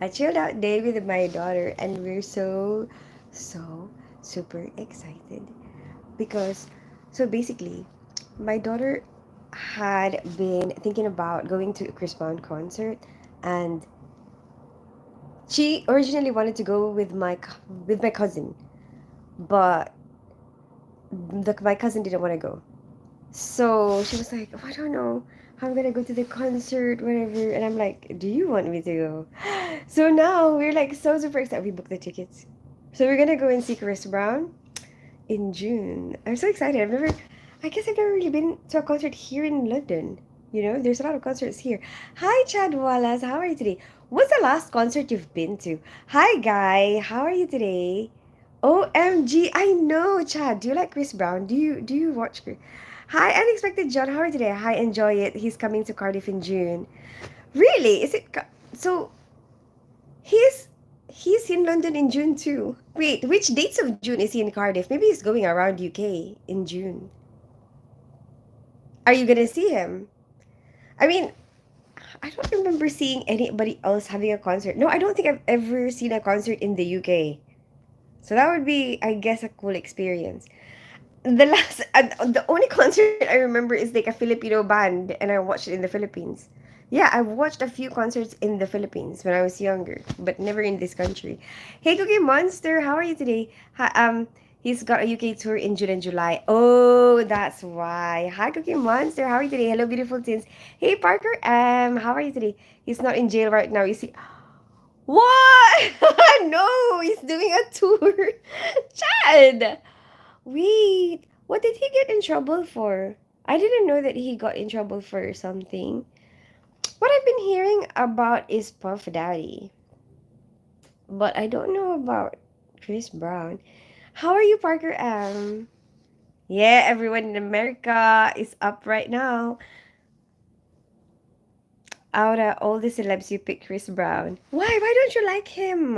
a chilled out day with my daughter, and we're so super excited because, so basically, my daughter had been thinking about going to a Chris Brown concert, and she originally wanted to go with with my cousin, but my cousin didn't want to go. So she was like, oh, I don't know how I'm gonna go to the concert, whatever. And I'm like, do you want me to go? So now we're like so super excited. We booked the tickets. So we're gonna go and see Chris Brown in June. I'm so excited. I guess I've never really been to a concert here in London. You know, there's a lot of concerts here. Hi, Chad Wallace. How are you today? What's the last concert you've been to? Hi, Guy. How are you today? OMG, I know, Chad. Do you like Chris Brown? Do you watch Chris? Hi, Unexpected John. How are you today? Hi, enjoy it. He's coming to Cardiff in June. Really? So? He's he's in London in June too. Wait, which dates of June is he in Cardiff? Maybe he's going around UK in June. Are you gonna see him? I mean, I don't remember seeing anybody else having a concert. No, I don't think I've ever seen a concert in the UK. So that would be, I guess, a cool experience. The only concert I remember is like a Filipino band, and I watched it in the Philippines. Yeah, I've watched a few concerts in the Philippines when I was younger, but never in this country. Hey, Cookie Monster, how are you today? Hi, he's got a UK tour in June and July. Oh, that's why. Hi, Cookie Monster, how are you today? Hello, beautiful teens. Hey, Parker, how are you today? He's not in jail right now. You see, what? No, he's doing a tour. Chad. Wait, what did he get in trouble for? I didn't know that he got in trouble for something. What I've been hearing about is Puff Daddy, but I don't know about Chris Brown. How are you, Parker M? Yeah, everyone in America is up right now. Out of all the celebs, you pick Chris Brown. Why? Why don't you like him?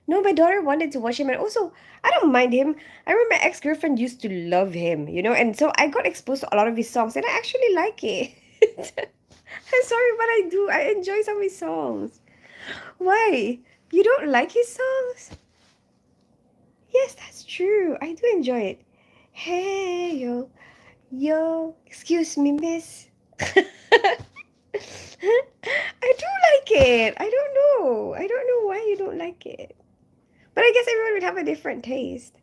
No, my daughter wanted to watch him, and also I don't mind him. I remember my ex-girlfriend used to love him, and so I got exposed to a lot of his songs, and I actually like it. I'm sorry, but I do. I enjoy some of his songs. Why? You don't like his songs? Yes, that's true. I do enjoy it. Hey yo, yo, excuse me, miss. I do like it. I don't know. I don't know why you don't like it. But I guess everyone would have a different taste.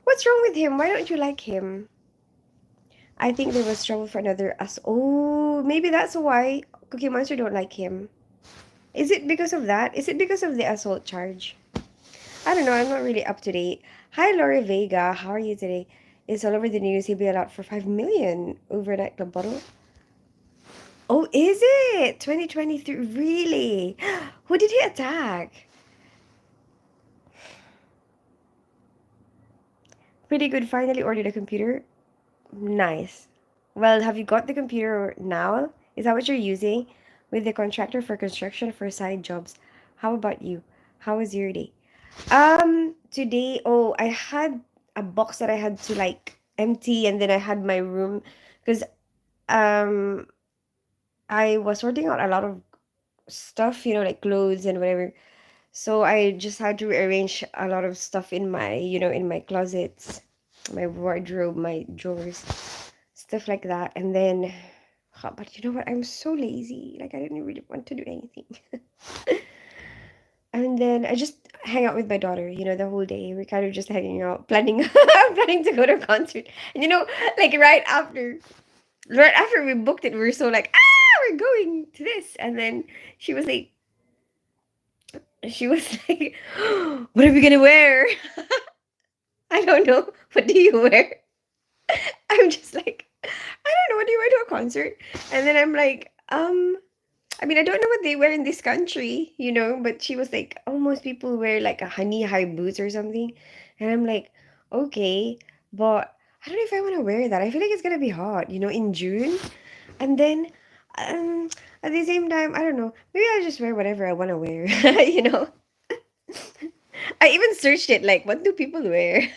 What's wrong with him? Why don't you like him? I think there was trouble for another us. Oh, maybe that's why Cookie Monster don't like him. Is it because of that? Is it because of the assault charge? I don't know. I'm not really up to date. Hi, Lori Vega. How are you today? It's all over the news. He'll be allowed for 5 million overnight club bottle. Oh, is it 2023? Really? Who did he attack? Pretty good. Finally ordered a computer. Nice. Well, have you got the computer now? Is that what you're using? With the contractor for construction for side jobs. How about you? How was your day? Today, oh, I had a box that I had to like empty, and then I had my room because um I was sorting out a lot of stuff, like clothes and whatever. So I just had to rearrange a lot of stuff in my closets, my wardrobe, my drawers, stuff like that. And then, but you know what? I'm so lazy. Like I didn't really want to do anything. And then I just hang out with my daughter, the whole day. We're kind of just hanging out, planning planning to go to a concert. And like right after we booked it, we were so like, we're going to this. And then she was like, she was like, what are we gonna wear? I don't know. What do you wear? I'm just like, I don't know. What do you wear to a concert? And then I'm like, I mean, I don't know what they wear in this country, but she was like, oh, most people wear like a honey high boots or something. And I'm like, okay, but I don't know if I want to wear that. I feel like it's gonna be hot, in June. And then, um, at the same time, I don't know. Maybe I'll just wear whatever I want to wear, you know? I even searched it, like, what do people wear?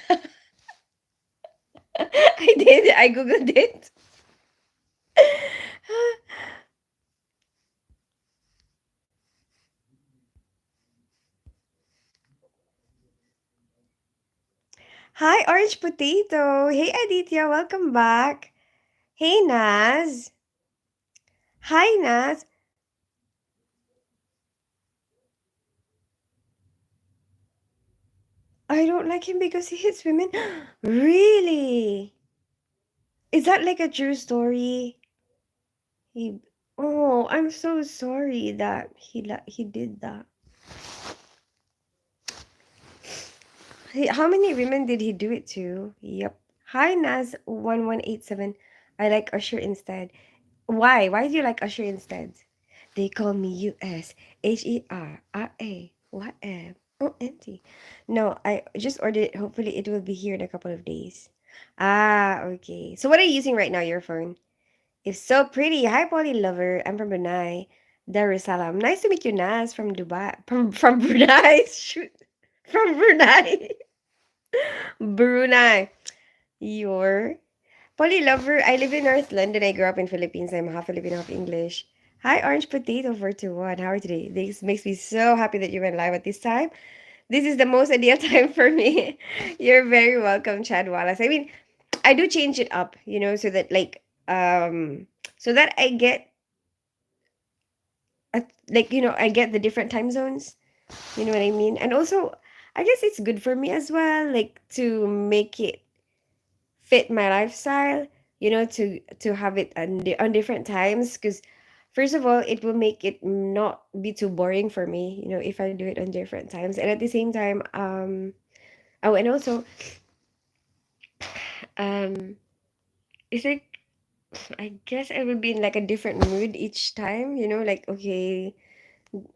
I did. I googled it. Hi, Orange Potato. Hey, Aditya. Welcome back. Hey, Naz. Hi, Naz. I don't like him because he hits women. Really? Is that like a true story? He. Oh, I'm so sorry that he did that. How many women did he do it to? Yep. Hi, Naz1187. I like Usher instead. Why? Why do you like Usher instead? They call me USHERRAYYMONT. No, I just ordered it. Hopefully, it will be here in a couple of days. Ah, okay. So, what are you using right now, your phone? It's so pretty. Hi, Polly Lover. I'm from Brunei. Darussalam. Nice to meet you, Naz, from Dubai. From Brunei. Shoot. From Brunei. Brunei. Your Polly Lover. I live in North London. I grew up in Philippines. I'm half Filipino, half English. Hi, Orange Potato 421. How are you today? This makes me so happy that you went live at this time. This is the most ideal time for me. You're very welcome, Chad Wallace. I mean, I do change it up, so that so that I get I get the different time zones. You know what I mean? And also, I guess it's good for me as well, like to make it fit my lifestyle, to have it on different times. Because first of all, it will make it not be too boring for me, if I do it on different times. And at the same time, oh, and also, um it's like, I guess I will be in like a different mood each time, like, okay,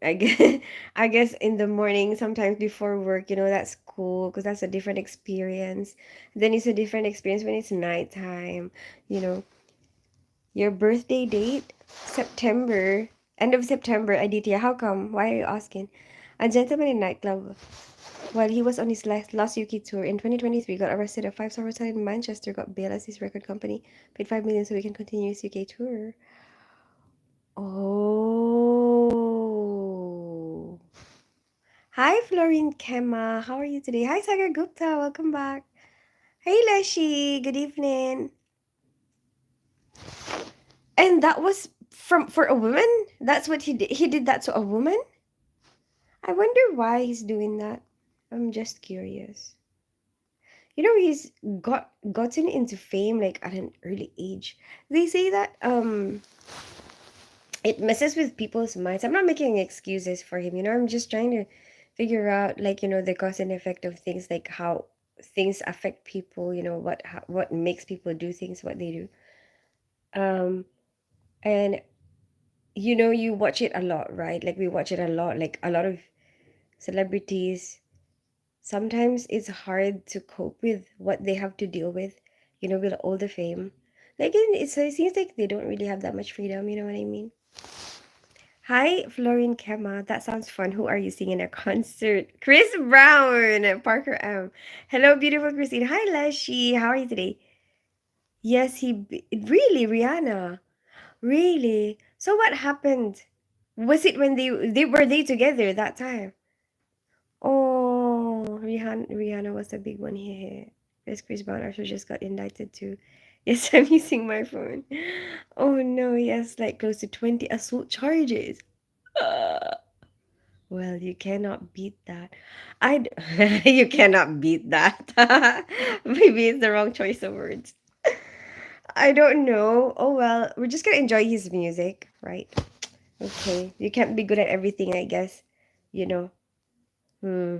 I guess I guess in the morning, sometimes before work, that's cool because that's a different experience. Then it's a different experience when it's nighttime, you know. Your birthday date? September. End of September, Aditya. How come? Why are you asking? A gentleman in nightclub, while he was on his last UK tour in 2023, got arrested at five-star hotel in Manchester, got bail as his record company, paid 5 million so he can continue his UK tour. Oh. Hi, Florine Kema. How are you today? Hi, Sagar Gupta. Welcome back. Hey, Leshi. Good evening. And that was for a woman? That's what he did. He did that to a woman? I wonder why he's doing that. I'm just curious. He's gotten into fame like at an early age. They say that it messes with people's minds. I'm not making excuses for him, I'm just trying to figure out, like, the cause and effect of things, like how things affect people, what makes people do things what they do. Um and you watch it a lot, right? Like we watch it a lot, like a lot of celebrities. Sometimes it's hard to cope with what they have to deal with all the fame. Like it seems like they don't really have that much freedom, you know what I mean? Hi, Florine Kema. That sounds fun. Who are you seeing in a concert? Chris Brown, Parker M. Hello, beautiful Christine. Hi, Leshy. How are you today? Yes, really, Rihanna. Really? So what happened? Was it when they together that time? Oh, Rihanna was the big one here. Yes, Chris Brown actually just got indicted too. Yes, I'm using my phone. Oh no, yes, like close to 20 assault charges. Uh, well, you cannot beat that. You cannot beat that. Maybe it's the wrong choice of words. I don't know. Oh well, we're just gonna enjoy his music, right? Okay. You can't be good at everything, I guess. You know. Hmm.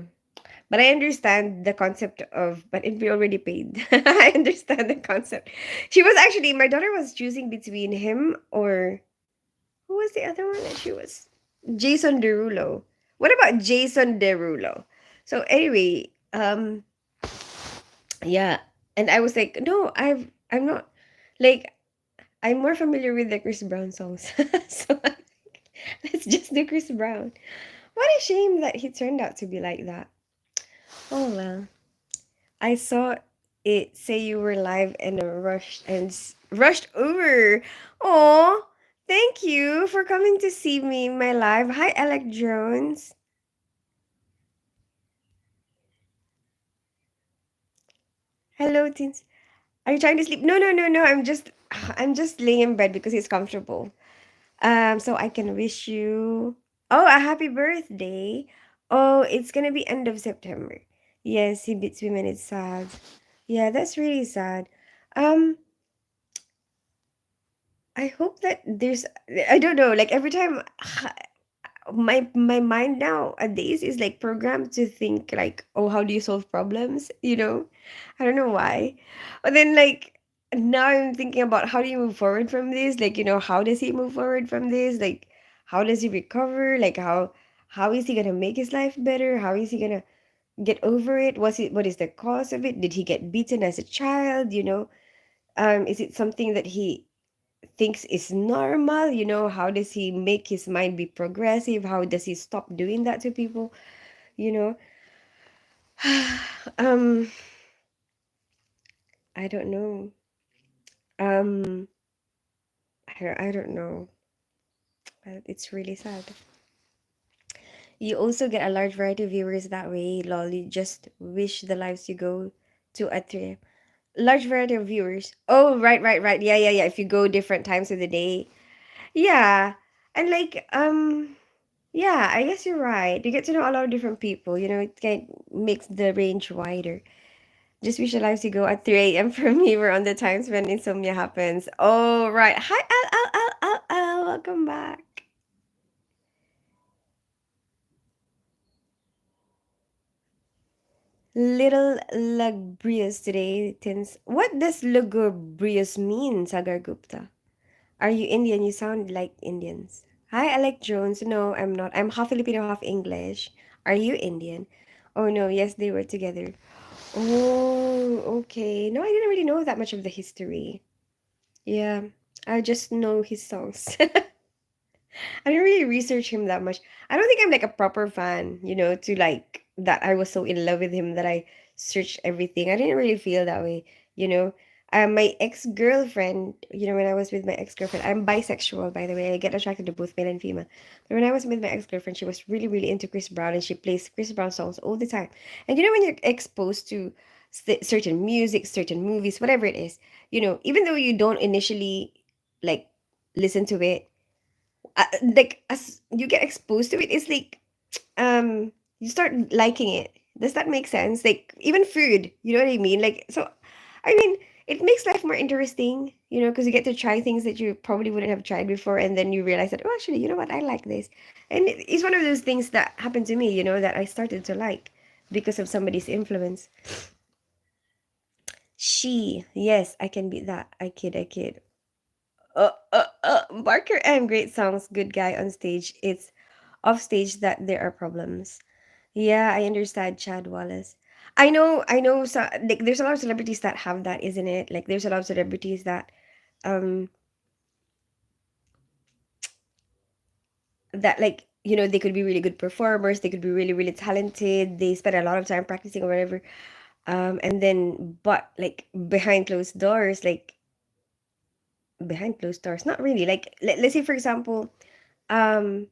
But I understand the concept of, but it we already paid. I understand the concept. She was actually, my daughter was choosing between him or who was the other one that she was? Jason Derulo. What about Jason Derulo? So anyway, yeah, and I was like, no, I'm not, like, I'm more familiar with the Chris Brown songs, so I'm like, let's just do Chris Brown. What a shame that he turned out to be like that. Oh well. I saw it say you were live and rushed over. Oh, thank you for coming to see me in my live. Hi, Alec Jones. Hello, teens. Are you trying to sleep? No, no, no, no. I'm just laying in bed because it's comfortable. So I can wish you a happy birthday. Oh, it's gonna be end of September. Yes, he beats women. It's sad. Yeah, that's really sad. Um, I hope that there's. I don't know. Like every time my mind nowadays is like programmed to think like, oh, how do you solve problems, I don't know why, but then like now I'm thinking about how do you move forward from this, like, how does he move forward from this, like how does he recover, like how is he gonna make his life better, how is he gonna get over it, what is the cause of it, did he get beaten as a child, is it something that he thinks is normal, how does he make his mind be progressive, how does he stop doing that to people, you know um I don't know. um I don't know. It's really sad. You also get a large variety of viewers that way, lol. You just wish the lives you go to at 3. Large variety of viewers. Oh, right, right, right. Yeah, yeah, yeah. If you go different times of the day. Yeah. And like, yeah, I guess you're right. You get to know a lot of different people. It kind makes the range wider. Just visualize you go at 3 a.m. for me. We're on the times when insomnia happens. Oh, right. Hi, Al. Welcome back. Little lugubrious today, Tins. What does lugubrious mean, Sagar Gupta? Are you Indian? You sound like Indians. Hi, Alec Jones. No, I'm not. I'm half Filipino, half English. Are you Indian? Oh, no. Yes, they were together. Oh, okay. No, I didn't really know that much of the history. Yeah, I just know his songs. I didn't really research him that much. I don't think I'm like a proper fan, to like that I was so in love with him that I searched everything. I didn't really feel that way, you know. My ex-girlfriend, when I was with my ex-girlfriend, I'm bisexual, by the way. I get attracted to both male and female. But when I was with my ex-girlfriend, she was really, really into Chris Brown, and she plays Chris Brown songs all the time. And when you're exposed to certain music, certain movies, whatever it is, even though you don't initially like listen to it, like as you get exposed to it, it's like you start liking it. Does that make sense? Like even food, you know what I mean? Like so, I mean, it makes life more interesting, because you get to try things that you probably wouldn't have tried before, and then you realize that, oh, actually, you know what, I like this, and it's one of those things that happened to me, that I started to like because of somebody's influence. She, yes, I can beat that. I kid. Barker M, great songs, good guy on stage. It's off stage that there are problems. Yeah, I understand, Chad Wallace. I know. So, like, there's a lot of celebrities that have that, isn't it? Like, there's a lot of celebrities um, that like, they could be really good performers. They could be really, really talented. They spend a lot of time practicing or whatever. And then, but like behind closed doors, not really. Like, let's say for example, um,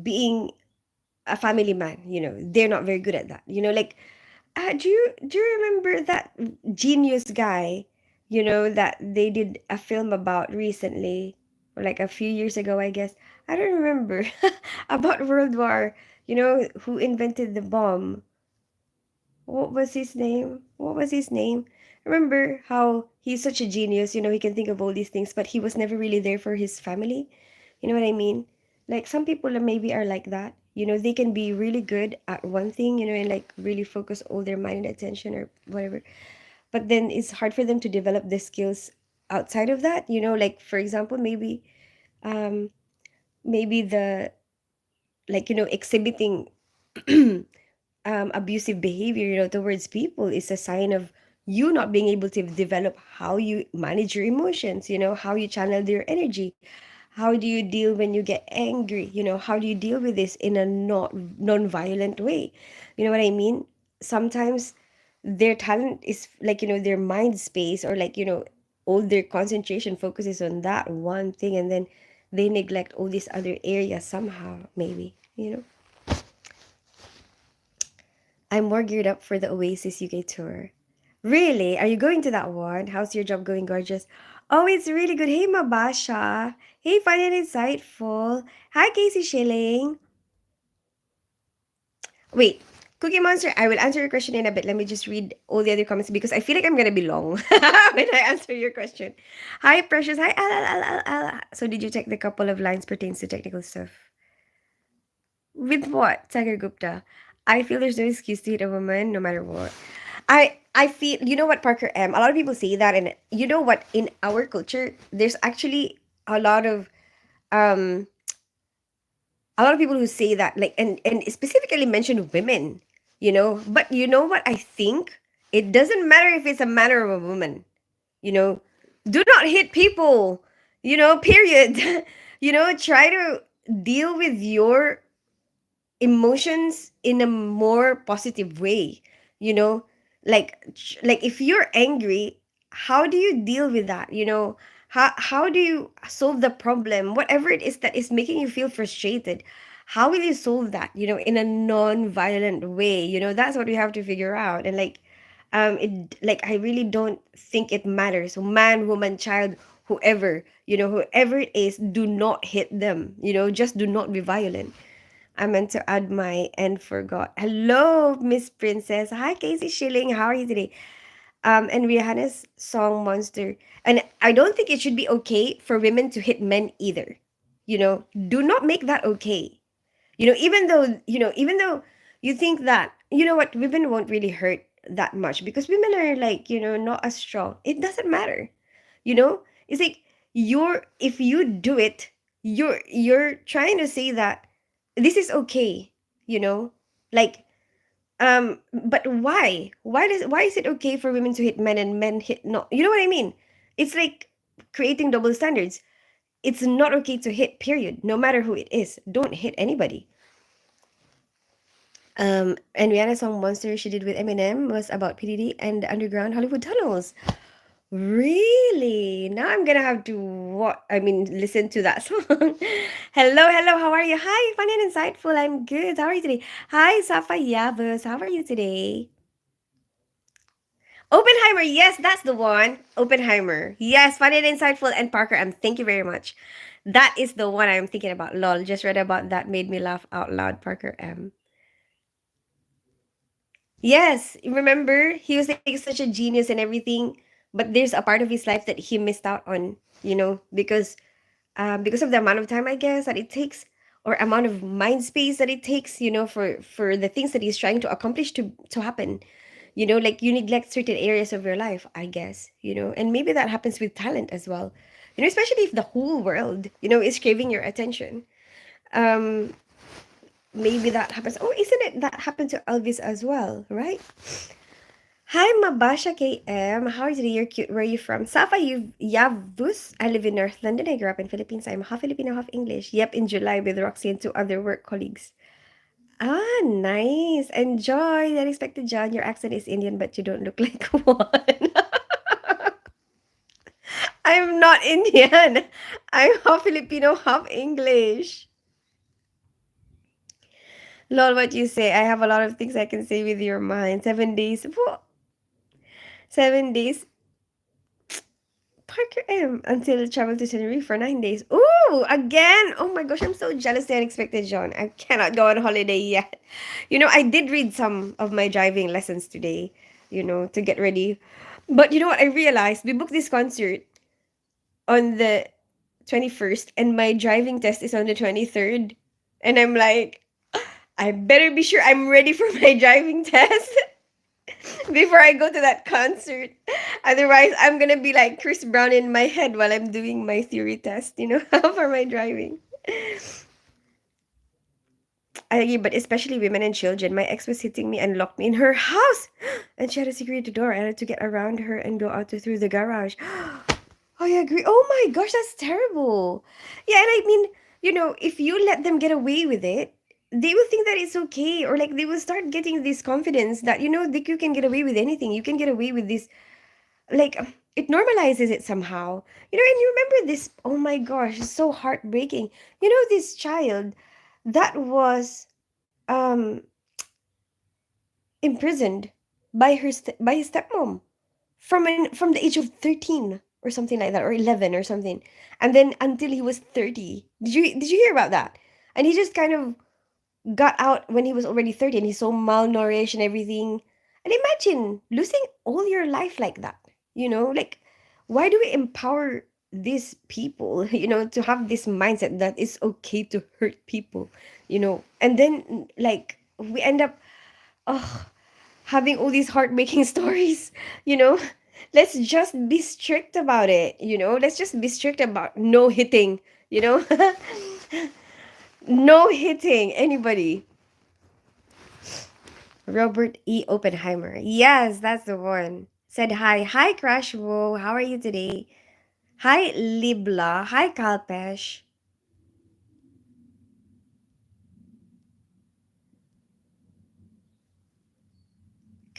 being a family man, they're not very good at that. Like, do you remember that genius guy, that they did a film about recently, or like a few years ago, I guess. I don't remember about World War. Who invented the bomb? What was his name? What was his name? Remember how he's such a genius, he can think of all these things, but he was never really there for his family. You know what I mean? Like some people maybe are like that. They can be really good at one thing, and like really focus all their mind and attention or whatever. But then it's hard for them to develop the skills outside of that, like for example, um maybe the like, exhibiting abusive behavior, towards people is a sign of you not being able to develop how you manage your emotions, how you channel your energy, how do you deal when you get angry, how do you deal with this in a not non-violent way, you know what I mean? Sometimes their talent is like, their mind space, or like, all their concentration focuses on that one thing, and then they neglect all these other areas somehow, maybe. I'm more geared up for the Oasis UK tour. Really? Are you going to that one? How's your job going, gorgeous? Oh, it's really good. Hey, Mabasha. Hey, fun and insightful. Hi, Casey Schilling. Wait, Cookie Monster, I will answer your question in a bit. Let me just read all the other comments because I feel like I'm gonna be long when I answer your question. Hi, Precious. Hi, So, did you check the couple of lines pertains to technical stuff? With what, Sagar Gupta? I feel there's no excuse to hit a woman no matter what. I feel, you know what, Parker M. A lot of people say that, and you know what? In our culture, there's actually a lot of um a lot of people who say that, like, and specifically mention women. But you know what? I think it doesn't matter if it's a man or a woman. You know, do not hit people. Period. Try to deal with your emotions in a more positive way you know like if you're angry, how do you deal with that? How do you solve the problem, whatever it is that is making you feel frustrated? How will you solve that in a non-violent way? That's what we have to figure out. And it like I really don't think it matters. So man, woman, child, whoever it is, do not hit them. Just do not be violent. I meant to add my and forgot. Hello, Miss Princess. Hi, Casey Schilling. How are you today? And Rihanna's song Monster. And I don't think it should be okay for women to hit men either. Do not make that okay. Even though you think that, what, women won't really hurt that much because women are like, not as strong. It doesn't matter. It's like if you do it, you're trying to say that this is okay, you know? Like but why is it okay for women to hit men and men hit not? You know what I mean? It's like creating double standards. It's not okay to hit, period. No matter who it is. Don't hit anybody. And Rihanna's song Monster she did with Eminem was about PDD and the underground Hollywood tunnels. Really? Now I'm gonna have to listen to that song. Hello, how are you? Hi, fun and insightful. I'm good. How are you today? Hi, Safa Yavuz. How are you today? Oppenheimer, yes, that's the one. Oppenheimer. Yes, fun and insightful. And Parker M, thank you very much. That is the one I'm thinking about. Lol, just read about that, made me laugh out loud, Parker M. Yes, remember he was like such a genius and everything, but there's a part of his life that he missed out on, because of the amount of time I guess that it takes, or amount of mind space that it takes, for the things that he's trying to accomplish to happen. Like you neglect certain areas of your life, I guess, and maybe that happens with talent as well. Especially if the whole world, is craving your attention. Um, maybe that happens. Oh, isn't it that happened to Elvis as well, right? Hi, Mabasha KM. How are you today? You're cute. Where are you from? Safa Yavus. I live in North London. I grew up in Philippines. I'm half Filipino, half English. Yep, in July with Roxy and two other work colleagues. Ah, nice. Enjoy. The unexpected John. Your accent is Indian, but you don't look like one. I'm not Indian. I'm half Filipino, half English. Lol, what you say? I have a lot of things I can say with your mind. 7 days. 7 days. Parker M. Until travel to Tenerife for 9 days. Ooh, again! Oh my gosh, I'm so jealous and unexpected, John. I cannot go on holiday yet. I did read some of my driving lessons today, to get ready. But you know what? I realized we booked this concert on the 21st, and my driving test is on the 23rd. And I'm like, I better be sure I'm ready for my driving test before I go to that concert. Otherwise, I'm gonna be like Chris Brown in my head while I'm doing my theory test, for my driving. I agree, but especially women and children. My ex was hitting me and locked me in her house, and she had a security door. I had to get around her and go out through the garage. I agree. Oh my gosh, that's terrible. Yeah, and I mean, if you let them get away with it, they will think that it's okay, or like they will start getting this confidence that that you can get away with anything. You can get away with this, like it normalizes it somehow. And you remember this? Oh my gosh, it's so heartbreaking. This child that was um imprisoned by his stepmom. from the age of 13 or something like that, or 11 or something, and then until he was 30. Did you hear about that? And he just kind of got out when he was already 30, and he's so malnourished and everything. And imagine losing all your life like that. Like, why do we empower these people, to have this mindset that it's okay to hurt people, and then, like, we end up, oh, having all these heartbreaking stories, you know? Let's just be strict about it, Let's just be strict about no hitting, you know? No hitting anybody. Robert E. Oppenheimer. Yes, that's the one. Said hi. Hi, Crash Wo. How are you today? Hi, Libla. Hi, Kalpesh.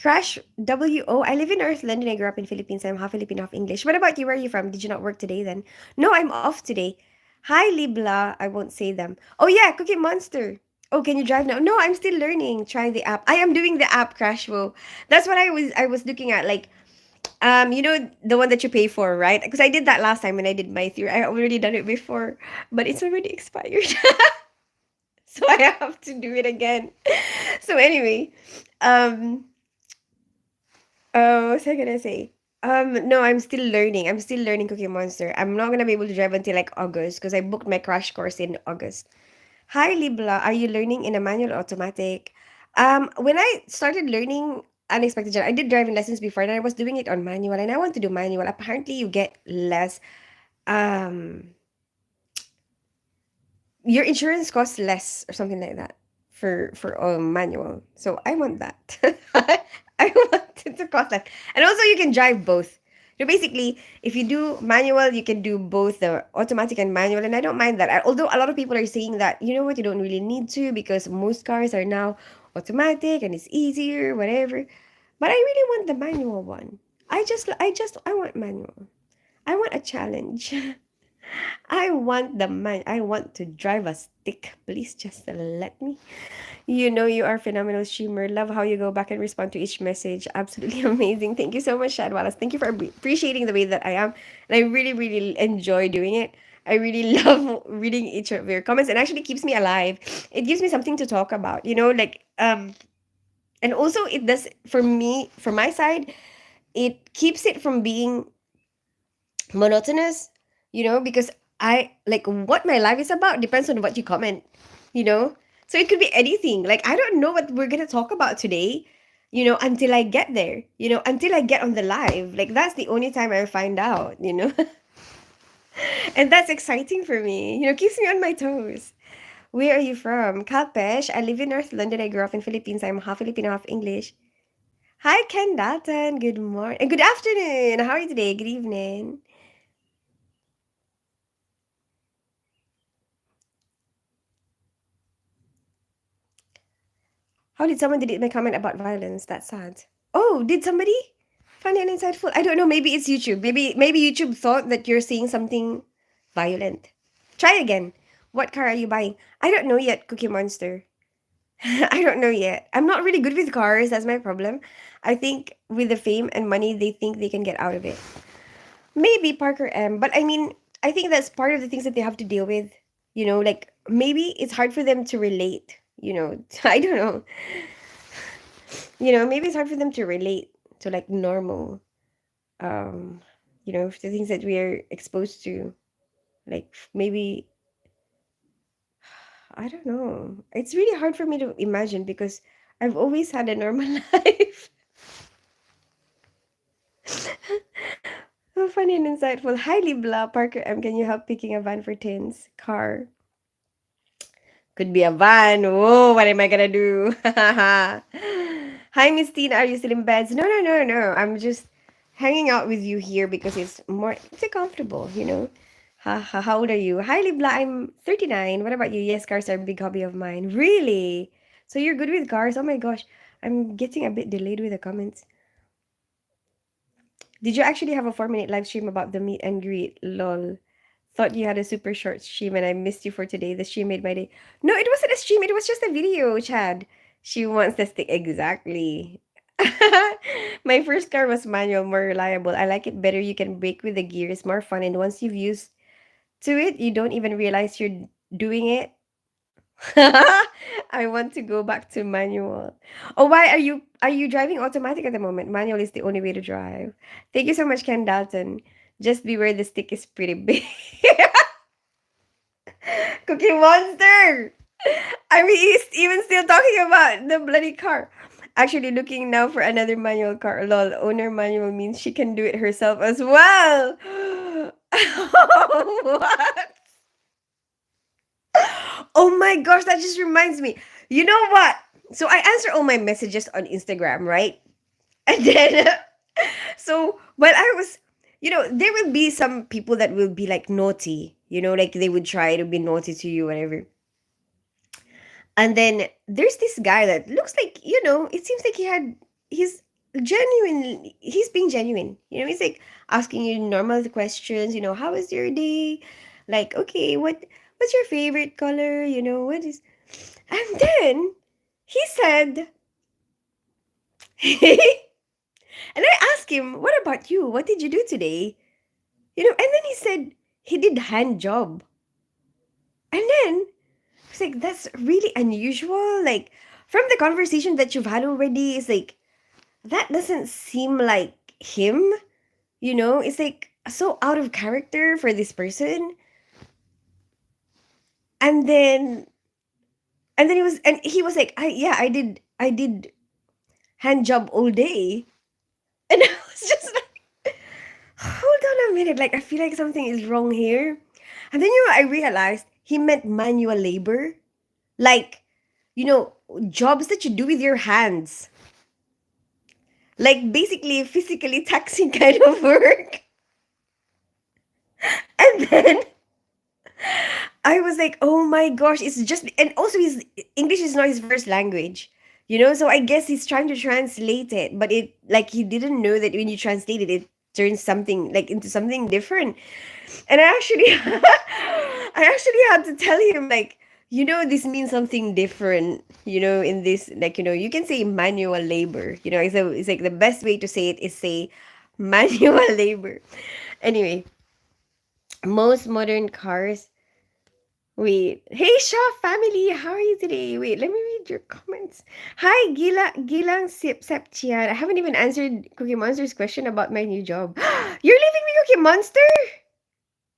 Crash WO. I live in North London. I grew up in Philippines. I'm half Filipino, half English. What about you? Where are you from? Did you not work today then? No, I'm off today. Hi, Libla. I won't say them. Oh, yeah, Cookie Monster. Oh, can you drive now? No, I'm still learning. Try the app. I am doing the app, Crash Wo. That's what I was looking at. Like, the one that you pay for, right? Because I did that last time when I did my theory. I already done it before, but it's already expired. So I have to do it again. So anyway, um, what was I gonna say? No, I'm still learning. I'm still learning Cookie Monster. I'm not gonna be able to drive until like August because I booked my crash course in August. Hi, Libla. Are you learning in a manual or automatic? When I started learning unexpected job, I did driving lessons before, and I was doing it on manual, and I want to do manual. Apparently, you get less. Um, your insurance costs less or something like that for manual. So I want that. I want it to cost less, and also you can drive both. So basically, if you do manual, you can do both the automatic and manual, and I don't mind that. Although a lot of people are saying that, you know what, you don't really need to because most cars are now automatic and it's easier, whatever. But I really want the manual one. I want manual. I want a challenge. I want to drive a stick. Please just let me. You know you are a phenomenal streamer. Love how you go back and respond to each message. Absolutely amazing. Thank you so much, Shad Wallace. Thank you for appreciating the way that I am. And I really, really enjoy doing it. I really love reading each of your comments. It actually keeps me alive. It gives me something to talk about, like, and also it does for me, from my side, it keeps it from being monotonous, because I like what my life is about depends on what you comment, you know? So it could be anything. Like, I don't know what we're gonna talk about today, until I get there, until I get on the live. Like, that's the only time I find out. And that's exciting for me, keeps me on my toes. Where are you from? Kalpesh. I live in North London. I grew up in Philippines. I'm half Filipino, half English. Hi, Ken Dalton. Good morning. Good afternoon. How are you today? Good evening. How did someone delete my comment about violence? That's sad. Oh, did somebody find it insightful? I don't know. Maybe it's YouTube. Maybe YouTube thought that you're saying something violent. Try again. What car are you buying? I don't know yet, Cookie Monster. I don't know yet. I'm not really good with cars. That's my problem. I think with the fame and money, they think they can get out of it. Maybe Parker M. But I mean, I think that's part of the things that they have to deal with. Like, maybe it's hard for them to relate. I don't know. Maybe it's hard for them to relate to, like, normal, um the things that we are exposed to, like, maybe, I don't know, it's really hard for me to imagine because I've always had a normal life. So funny and insightful. Highly blah. Parker M, can you help picking a van for teens? Car. Could be a van. Whoa, what am I gonna do? Hi, Miss Tina. Are you still in bed? No, no, no, no. I'm just hanging out with you here because it's comfortable. How old are you? Hi, Libla. I'm 39. What about you? Yes, cars are a big hobby of mine. Really? So you're good with cars? Oh my gosh. I'm getting a bit delayed with the comments. Did you actually have a 4-minute live stream about the meet and greet? Lol. Thought you had a super short stream and I missed you for today. The stream made my day. No, it wasn't a stream. It was just a video, Chad. She wants the stick. Exactly. My first car was manual, more reliable. I like it better. You can brake with the gears, more fun. And once you've used to it, you don't even realize you're doing it. I want to go back to manual. Oh, why are you driving automatic at the moment? Manual is the only way to drive. Thank you so much, Ken Dalton. Just beware the stick is pretty big. Cookie Monster! Are we even still talking about the bloody car? Actually, looking now for another manual car. Lol, owner manual means she can do it herself as well. What? Oh my gosh, that just reminds me. You know what? So I answer all my messages on Instagram, right? And then, so while I was, there will be some people that will be like naughty, like they would try to be naughty to you, whatever. And then there's this guy that looks like, it seems like he's he's being genuine. He's like asking you normal questions, how was your day? Like, okay, what's your favorite color? What is, and then he said, and I asked him, what about you? What did you do today? And then he said he did hand job. And then I was like, that's really unusual. Like, from the conversation that you've had already, it's like, that doesn't seem like him. It's like so out of character for this person. And then, and he was like, I did hand job all day. And I was just like, hold on a minute. Like, I feel like something is wrong here. And then, I realized he meant manual labor. Like, jobs that you do with your hands. Like, basically, physically taxing kind of work. And then I was like, oh my gosh, it's just, and also his English is not his first language. So I guess he's trying to translate it, but it, like, he didn't know that when you translate it, it turns something like into something different. And I actually, I actually had to tell him, like, this means something different, in this, like, you can say manual labor, it's like the best way to say it is say manual labor. Anyway, most modern cars. Wait. Hey, Shaw family. How are you today? Wait, let me read your comments. Hi, Gilang Sepchian. I haven't even answered Cookie Monster's question about my new job. You're leaving me, Cookie Monster?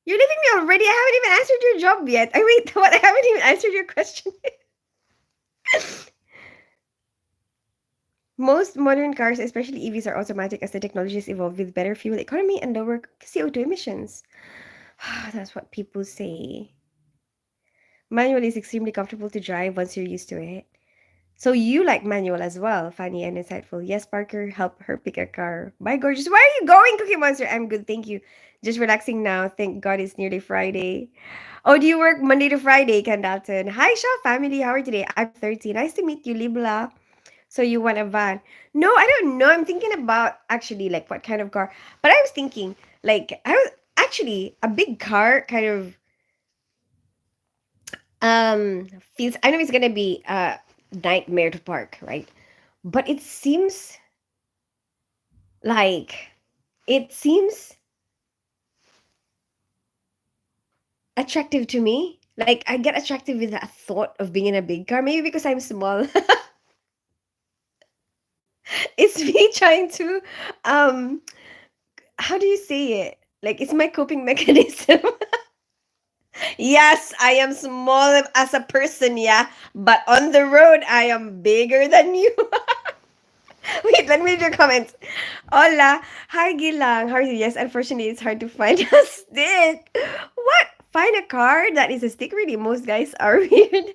You're leaving me already? I haven't even answered your job yet. I wait, what? I haven't even answered your question. Most modern cars, especially EVs, are automatic as the technology has evolved with better fuel economy and lower CO2 emissions. That's what people say. Manual is extremely comfortable to drive once you're used to it. So you like manual as well, funny and insightful. Yes, Parker, help her pick a car. Bye, gorgeous. Where are you going, Cookie Monster? I'm good, thank you. Just relaxing now. Thank God it's nearly Friday. Oh, do you work Monday to Friday, Ken Dalton? Hi, Shaw family. How are you today? I'm 30. Nice to meet you, Libla. So you want a van? No, I don't know. I'm thinking about actually like what kind of car. But I was thinking like I was actually a big car kind of feels, I know it's gonna be a nightmare to park, right? But like it seems attractive to me. Like I get attracted with the thought of being in a big car, maybe because I'm small. It's me trying to um how do you say it? Like it's my coping mechanism. Yes, I am small as a person, yeah, but on the road I am bigger than you. Wait, let me read your comments. Hola. Hi, Gilang. How are you? Yes, unfortunately, it's hard to find a stick. What? Find a card that is a stick? Really? Most guys are weird.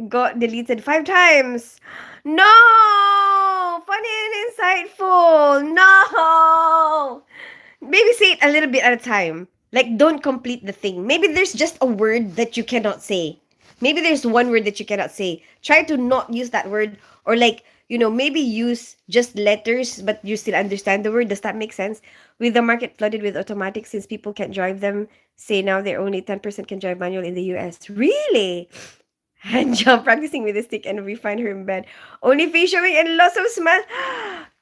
Got deleted 5 times. No! Funny and insightful. No! Maybe say it a little bit at a time. Like, don't complete the thing. Maybe there's just a word that you cannot say. Maybe there's one word that you cannot say. Try to not use that word, or like, maybe use just letters, but you still understand the word. Does that make sense? With the market flooded with automatics, since people can't drive them, say now they're only 10% can drive manual in the US. Really? Hand job practicing with a stick and we find her in bed. Only face showing and lots of smile.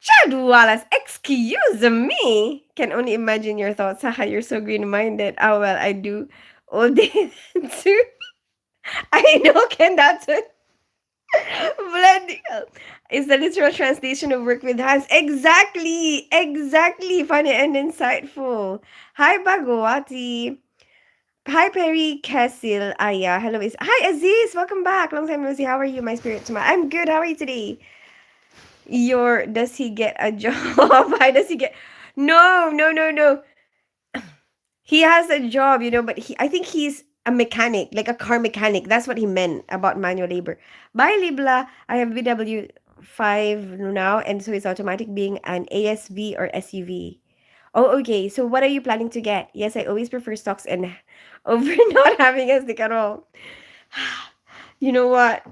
Chad Wallace, excuse me. Can only imagine your thoughts. Haha, you're so green minded. Oh, well, I do all day too. I know, Ken, that's it. Bloody hell. Is the literal translation of work with hands. Exactly. Exactly. Funny and insightful. Hi, Bagawati. Hi, Perry Cassil. Aya. Hello. Hi, Aziz. Welcome back. Long time no see. How are you, my spirit? I'm good. How are you today? Does he get a job? Why does he get? No, no, no, no. He has a job, but I think he's a mechanic, like a car mechanic. That's what he meant about manual labor. Bye, Libla. I have VW5 now, and so it's automatic being an ASV or SUV. Oh, okay. So what are you planning to get? Yes, I always prefer stocks and over not having a stick at all. You know what?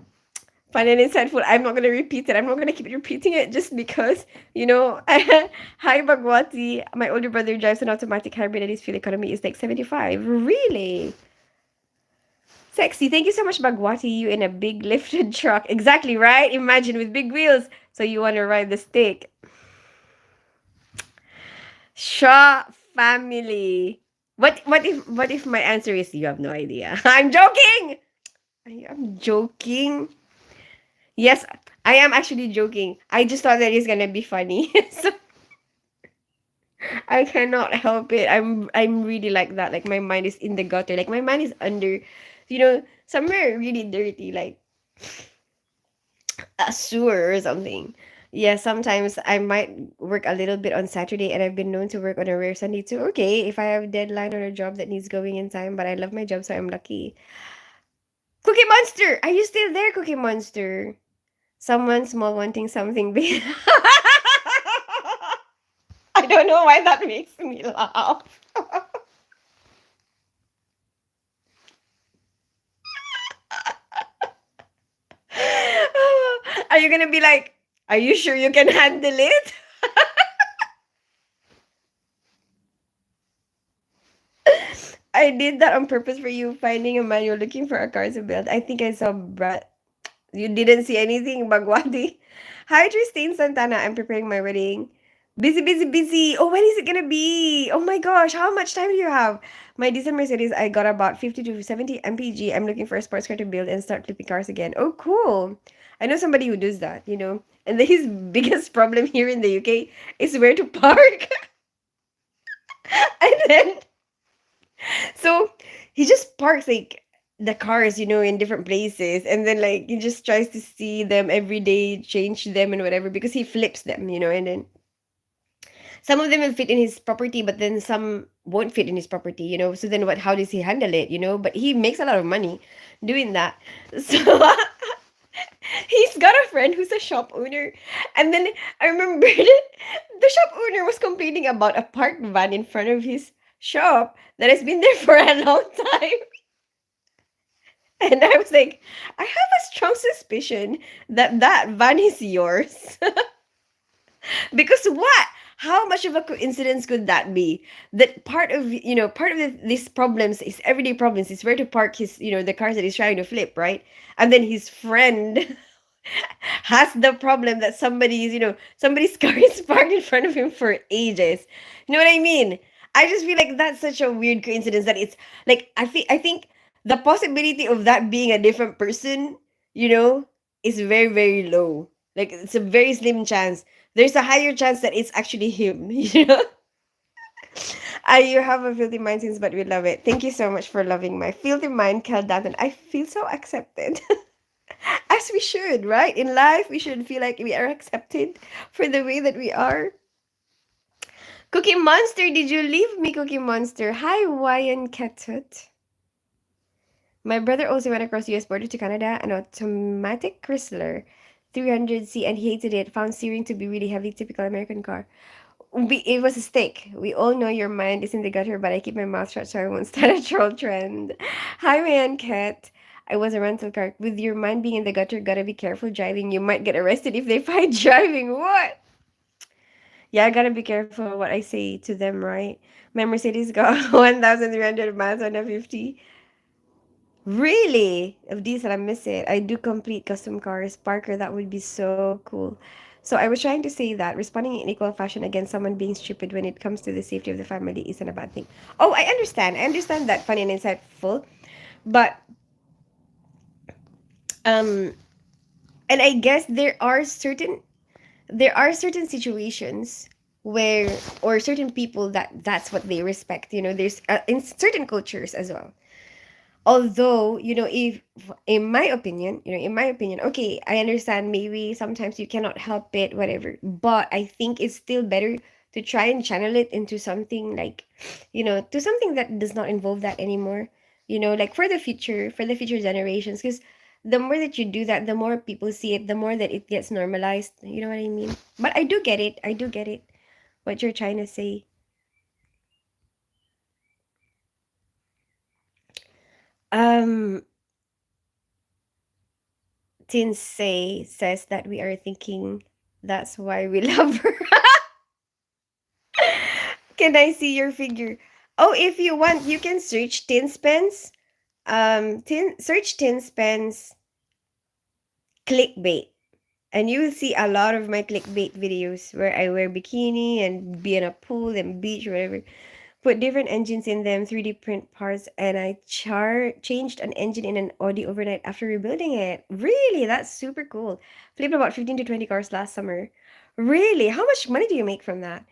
Fun and insightful. I'm not going to repeat it. I'm not going to keep repeating it just because, hi Bagwati. My older brother drives an automatic hybrid and his fuel economy is like 75. Really? Sexy. Thank you so much, Bagwati. You in a big lifted truck. Exactly, right? Imagine with big wheels. So you want to ride the stick. Shaw family. What if my answer is you have no idea? I'm joking. I'm joking. Yes, I am actually joking. I just thought that it's gonna be funny. So I cannot help it. I'm really like that. Like my mind is in the gutter. Like my mind is under, somewhere really dirty, like a sewer or something. Yeah, sometimes I might work a little bit on Saturday and I've been known to work on a rare Sunday too. Okay, if I have a deadline on a job that needs going in time, but I love my job, so I'm lucky. Cookie Monster! Are you still there, Cookie Monster? Someone small wanting something big. I don't know why that makes me laugh. Are you gonna be like, are you sure you can handle it? I did that on purpose for you, finding a manual looking for a car to build. I think I saw Brad. You didn't see anything, Bagwati. Hi, Christine Santana. I'm preparing my wedding. Busy, busy, busy. Oh, when is it gonna be? Oh my gosh, how much time do you have? My decent Mercedes, I got about 50 to 70 mpg. I'm looking for a sports car to build and start flipping cars again. Oh, cool. I know somebody who does that. And his biggest problem here in the UK is where to park. And then so he just parks like the cars, in different places, and then like he just tries to see them every day, change them and whatever because he flips them, and then some of them will fit in his property, but then some won't fit in his property. So then how does he handle it? But he makes a lot of money doing that. So he's got a friend who's a shop owner. And then I remember the shop owner was complaining about a parked van in front of his shop that has been there for a long time. And I was like, I have a strong suspicion that that van is yours. Because what? How much of a coincidence could that be? That part of these problems, his everyday problems, is where to park the cars that he's trying to flip, right? And then his friend has the problem that somebody's car is parked in front of him for ages. You know what I mean? I just feel like that's such a weird coincidence that it's like I think the possibility of that being a different person, you know, is very, very low. Like it's a very slim chance. There's a higher chance that it's actually him, you know? You have a filthy mind since, but we love it. Thank you so much for loving my filthy mind, Kel Danton. I feel so accepted. As we should, right? In life, we should feel like we are accepted for the way that we are. Cookie Monster, did you leave me, Cookie Monster? Hi, Wyan Ketut. My brother also went across the US border to Canada, an automatic Chrysler 300C, and he hated it. Found steering to be really heavy, typical American car. It was a stick. We all know your mind is in the gutter, but I keep my mouth shut so I won't start a troll trend. Hi, man, cat. I was a rental car. With your mind being in the gutter, gotta be careful driving. You might get arrested if they find driving. What? Yeah, I gotta be careful what I say to them, right? My Mercedes got 1,300 miles on a 50. Really? Of these, I miss it. I do complete custom cars. Parker, that would be so cool. So I was trying to say that responding in equal fashion against someone being stupid when it comes to the safety of the family isn't a bad thing. Oh, I understand. I understand that, funny and insightful. But um and I guess there are certain situations where, or certain people, that's what they respect. There's in certain cultures as well. Although, if in my opinion, okay, I understand maybe sometimes you cannot help it, whatever, but I think it's still better to try and channel it into something like, to something that does not involve that anymore, like for the future generations, because the more that you do that, the more people see it, the more that it gets normalized, you know what I mean? But I do get it what you're trying to say. um Tinsei says that we are thinking that's why we love her. Can I see your figure? Oh, if you want, you can search Tinspens. Search Tinspens clickbait, and you will see a lot of my clickbait videos where I wear bikini and be in a pool and beach, whatever. Put different engines in them, 3D print parts, and I changed an engine in an Audi overnight after rebuilding it. Really? That's super cool. Flipped about 15 to 20 cars last summer. Really? How much money do you make from that?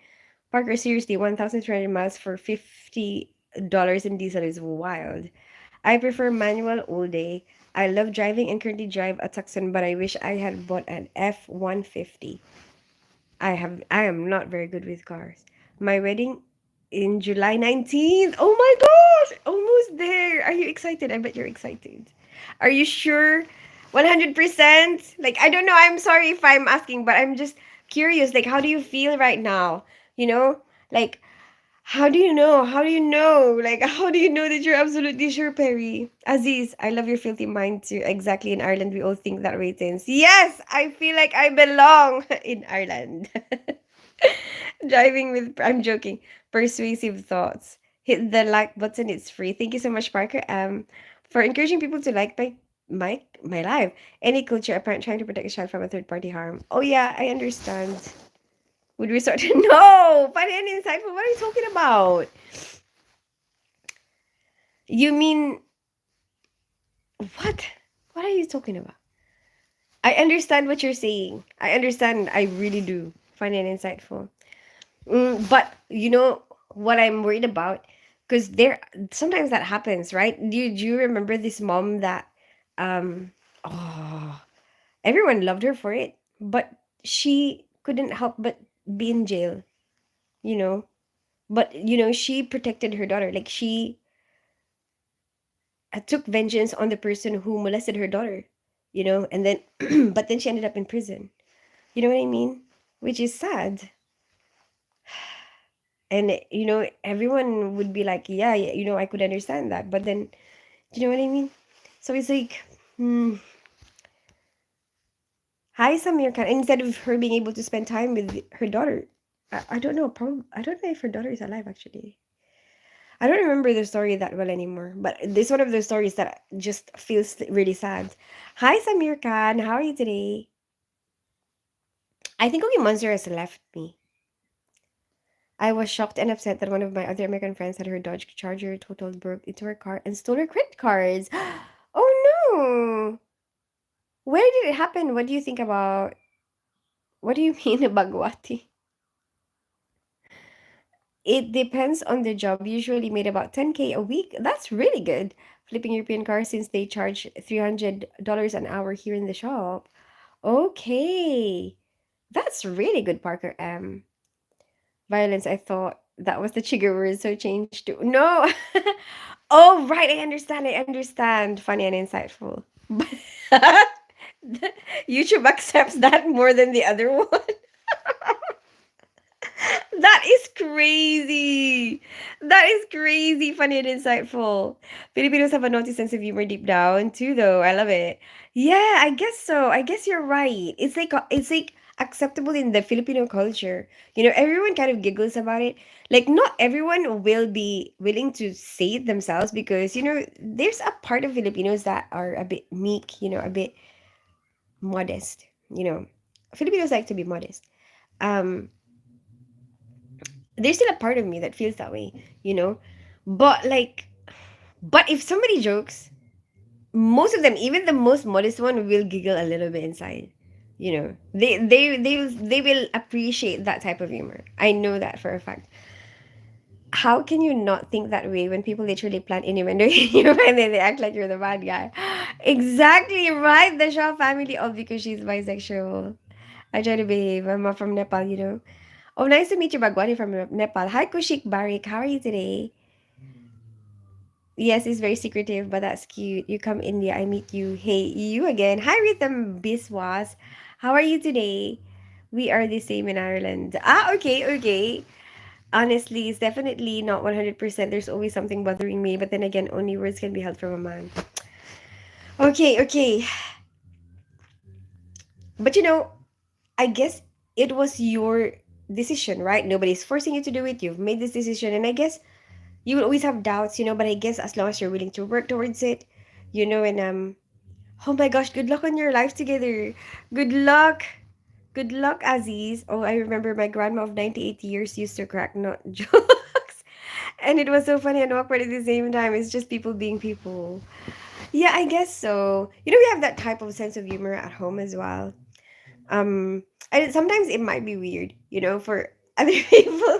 Parker, seriously, 1,300 miles for $50 in diesel is wild. I prefer manual all day. I love driving and currently drive a Tucson, but I wish I had bought an F-150. I am not very good with cars. My wedding in July 19th. Oh my gosh! Almost there. Are you excited? I bet you're excited. Are you sure? 100%? Like, I don't know. I'm sorry if I'm asking, but I'm just curious. Like, how do you feel right now? You know? Like, how do you know? How do you know? Like, how do you know that you're absolutely sure, Perry? Aziz, I love your filthy mind too. Exactly. In Ireland, we all think that way, Tins. Yes, I feel like I belong in Ireland. Driving with, I'm joking, persuasive thoughts. Hit the like button, it's free. Thank you so much, Parker. For encouraging people to like my live. Any culture, a parent trying to protect a child from a third party harm. Oh yeah, I understand. Would we start to no funny and insightful? What are you talking about? You mean what? What are you talking about? I understand what you're saying. I understand. I really do. Funny and insightful. But what I'm worried about, because there sometimes that happens, right? Do you remember this mom that, um, oh, everyone loved her for it, but she couldn't help but be in jail, you know. But she protected her daughter. Like, she took vengeance on the person who molested her daughter, and then but then she ended up in prison. You know what I mean? Which is sad. And everyone would be like, yeah, yeah, I could understand that, but then, you know what I mean? So it's like, hmm, hi Samir Khan, instead of her being able to spend time with her daughter. I don't know, probably, I don't know if her daughter is alive, actually. I don't remember the story that well anymore, but this one of those stories that just feels really sad. Hi Samir Khan, how are you today? I think Cookie Monster has left me. I was shocked and upset that one of my other American friends had her Dodge Charger totaled, broke into her car, and stole her credit cards. Oh no! Where did it happen? What do you think about? What do you mean, Bagwati? It depends on the job. Usually made about 10K a week. That's really good. Flipping European cars since they charge $300 an hour here in the shop. Okay. That's really good, Parker M. Violence, I thought that was the trigger word, so changed to no. Oh, right, I understand. I understand. Funny and insightful. YouTube accepts that more than the other one. That is crazy. That is crazy, funny and insightful. Filipinos have a naughty sense of humor deep down too, though. I love it. Yeah, I guess so. I guess you're right. It's like acceptable in the Filipino culture. Everyone kind of giggles about it. Like, not everyone will be willing to say it themselves, because there's a part of Filipinos that are a bit meek, a bit modest. Filipinos like to be modest. Um, there's still a part of me that feels that way, you know. But like, but if somebody jokes, most of them, even the most modest one, will giggle a little bit inside. You know, they will appreciate that type of humor. I know that for a fact. How can you not think that way when people literally plant innuendo in you and then they act like you're the bad guy? Exactly right. The Shaw family, all because she's bisexual. I try to behave. I'm from Nepal, you know. Oh, nice to meet you, Bagwani from Nepal. Hi, Kushik Barik. How are you today? Yes, it's very secretive, but that's cute. You come India, I meet you. Hey, you again. Hi, Rhythm Biswas. How are you today? We are the same in Ireland. Ah, okay, okay. Honestly, it's definitely not 100%. There's always something bothering me, but then again, only words can be held from a man. Okay, okay. But you know, I guess it was your decision, right? Nobody's forcing you to do it. You've made this decision, and I guess you will always have doubts, you know, but I guess as long as you're willing to work towards it, you know, and oh my gosh, good luck on your life together. Good luck. Good luck, Aziz. Oh, I remember my grandma of 98 years used to crack not jokes. And it was so funny and awkward at the same time. It's just people being people. Yeah, I guess so. You know, we have that type of sense of humor at home as well. Um, and sometimes it might be weird, you know, for other people.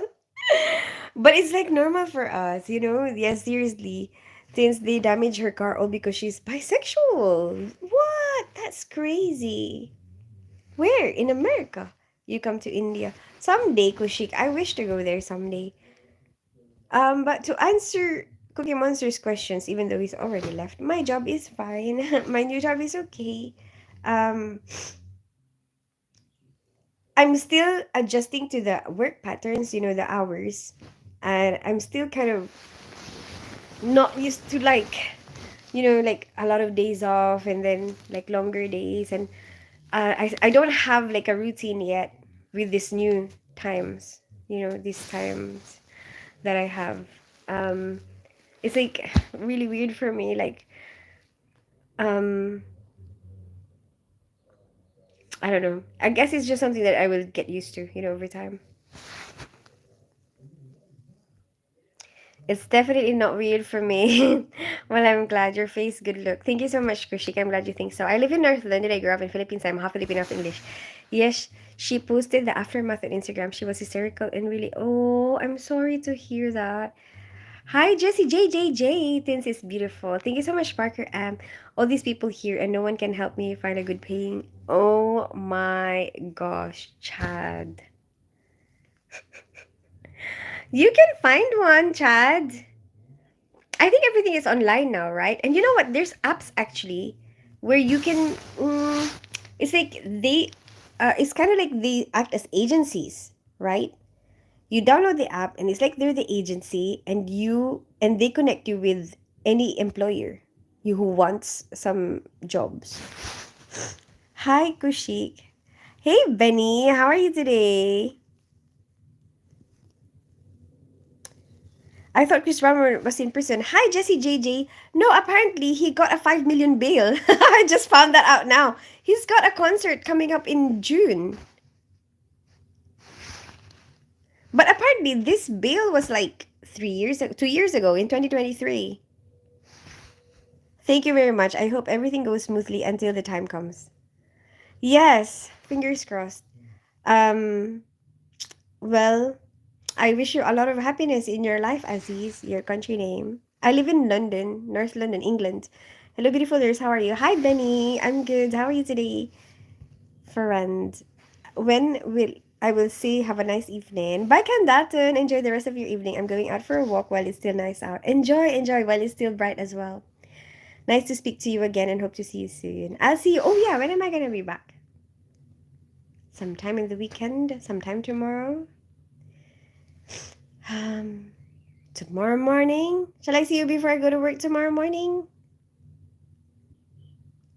But it's like normal for us, you know? Yeah, seriously. Since they damaged her car all because she's bisexual. What? That's crazy. Where? In America. You come to India. Someday, Kushik. I wish to go there someday. But to answer Cookie Monster's questions, even though he's already left, my job is fine. My new job is okay. Um, I'm still adjusting to the work patterns, you know, the hours. And I'm still kind of not used to like, you know, like a lot of days off and then like longer days. And I don't have like a routine yet with these new times, you know, these times that I have. Um, it's like really weird for me. Like, um, I don't know. I guess it's just something that I will get used to, you know, over time. It's definitely not weird for me. Well, I'm glad your face good look. Thank you so much, Kushik. I'm glad you think so. I live in North London. I grew up in Philippines. I'm half Filipino, half English. Yes, she posted the aftermath on Instagram. She was hysterical and really, oh, I'm sorry to hear that. Hi, Jessie J J J. Tins is beautiful. Thank you so much, Parker. All these people here and no one can help me find a good paying. Oh my gosh, Chad. You can find one, Chad. I think everything is online now, right? And you know what? There's apps actually where you can. It's like it's kind of like they act as agencies, right? You download the app, and it's like they're the agency, and they connect you with any employer, you who wants some jobs. Hi, Kushik. Hey, Benny. How are you today? I thought Chris Rammer was in prison. Hi, Jesse JJ. No, apparently he got a 5 million bail. I just found that out now. He's got a concert coming up in June. But apparently this bail was like 2 years ago in 2023. Thank you very much. I hope everything goes smoothly until the time comes. Yes, fingers crossed. Um, well, I wish you a lot of happiness in your life, Aziz, your country name. I live in London, North London, England. Hello, beautiful nurse. How are you? Hi, Benny. I'm good. How are you today, friend? When will I will say have a nice evening. Bye, Candaton. Enjoy the rest of your evening. I'm going out for a walk while it's still nice out. Enjoy, enjoy while it's still bright as well. Nice to speak to you again and hope to see you soon. I'll see you. Oh yeah, when am I gonna be back? Sometime in the weekend, sometime tomorrow. Um, Tomorrow morning. Shall I see you before I go to work tomorrow morning?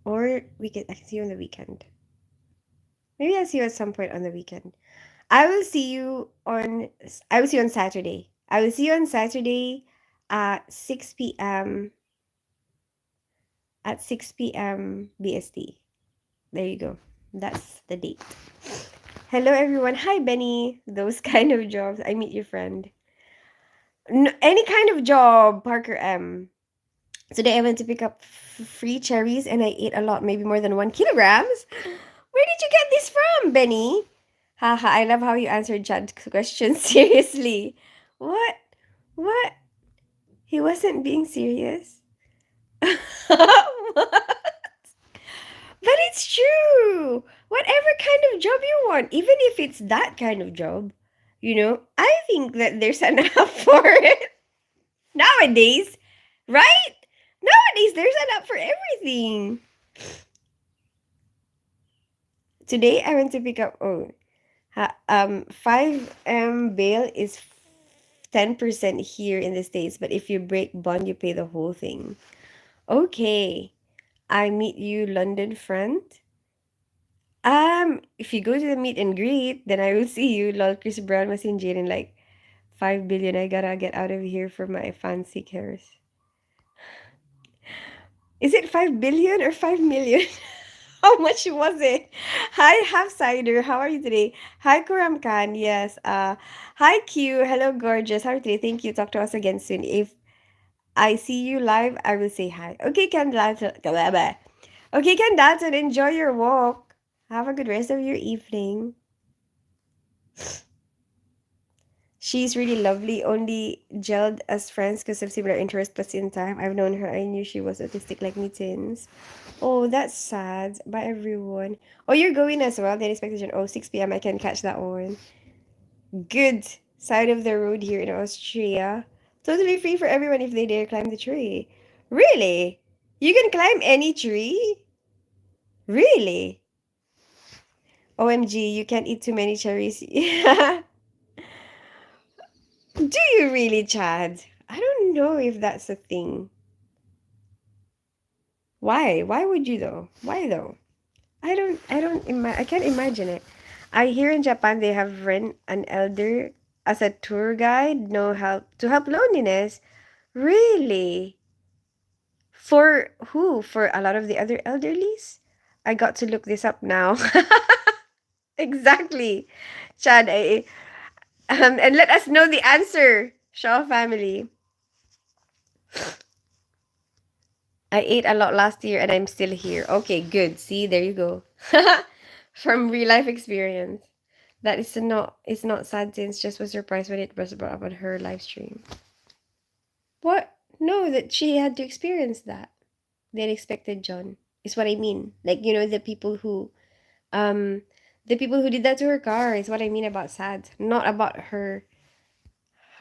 Or I can see you on the weekend. Maybe I'll see you at some point on the weekend. I will see you on Saturday. I will see you on Saturday at 6 p.m. at 6 p.m. BST. There you go. That's the date. Hello, everyone. Hi, Benny. Those kind of jobs. I meet your friend. Any kind of job, Parker M. Today I went to pick up free cherries and I ate a lot, maybe more than 1 kilograms. Where did you get this from, Benny? Haha, I love how you answered Chad's question seriously. What? What? He wasn't being serious? What? But it's true. Whatever kind of job you want, even if it's that kind of job, I think that there's an app for it nowadays, right? Nowadays, there's an app for everything. Today, I went to pick up, 5M bail is 10% here in the States, but if you break bond, you pay the whole thing. Okay, I meet you, London friend. If you go to the meet and greet, then I will see you. Lol, Chris Brown was in jail in like 5 billion. I gotta get out of here for my fancy cares. Is it 5 billion or 5 million? How much was it? Hi, Half Cider. How are you today? Hi, Kuram Khan. Yes. Hi, Q. Hello, gorgeous. How are you today? Thank you. Talk to us again soon. If I see you live, I will say hi. Okay, Ken Dalton. Okay, Ken Dalton. Enjoy your walk. Have a good rest of your evening. She's really lovely, only gelled as friends because of similar interests, but in time I've known her. I knew she was autistic like me twins. Oh, that's sad. Bye, everyone. Oh, you're going as well. The expectation. Oh, 6 p.m. I can catch that one. Good side of the road here in Austria. Totally free for everyone if they dare climb the tree. Really? You can climb any tree? Really? OMG, you can't eat too many cherries. Do you really, Chad? I don't know if that's a thing. Why? Why would you though? Why though? I can't imagine it. I hear in Japan they have rent an elder as a tour guide, no help to help loneliness. Really? For who? For a lot of the other elderlies? I got to look this up now. Exactly. Chad, and let us know the answer, Shaw family. I ate a lot last year and I'm still here. Okay, good. See, there you go. From real life experience. That is not it's not sad since just was surprised when it was brought up on her live stream. What? No, that she had to experience that. The unexpected John is what I mean. Like, um the people who did that to her car is what I mean about sad. Not about her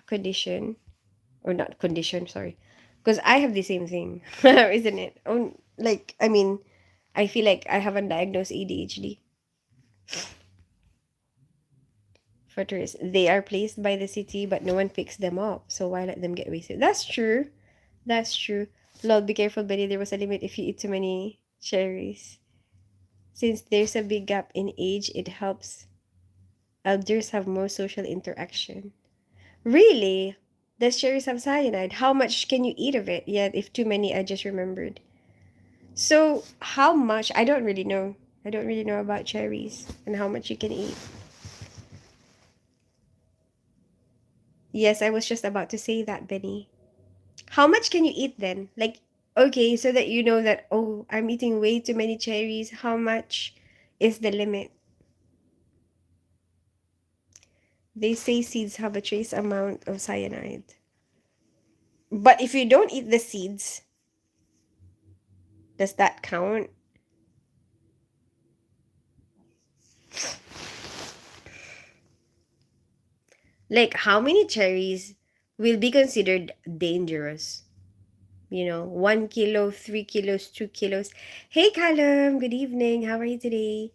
condition. Or not condition, sorry. Because I have the same thing, isn't it? Oh, like, I mean, I feel like I have undiagnosed ADHD. For tourists, they are placed by the city, but no one picks them up. So why let them get wasted? That's true. That's true. Lol, be careful, Betty. There was a limit if you eat too many cherries. Since there's a big gap in age, it helps elders have more social interaction. Really? Does cherries have cyanide? How much can you eat of it? Yeah, if too many, I just remembered. So, how much? I don't really know. I don't really know about cherries and how much you can eat. Yes, I was just about to say that, Benny. How much can you eat then? Like, okay, so that you know that, oh, I'm eating way too many cherries. How much is the limit? They say seeds have a trace amount of cyanide. But if you don't eat the seeds, does that count? Like, how many cherries will be considered dangerous? 1 kilo, 3 kilos, 2 kilos. Hey, Callum, good evening. How are you today?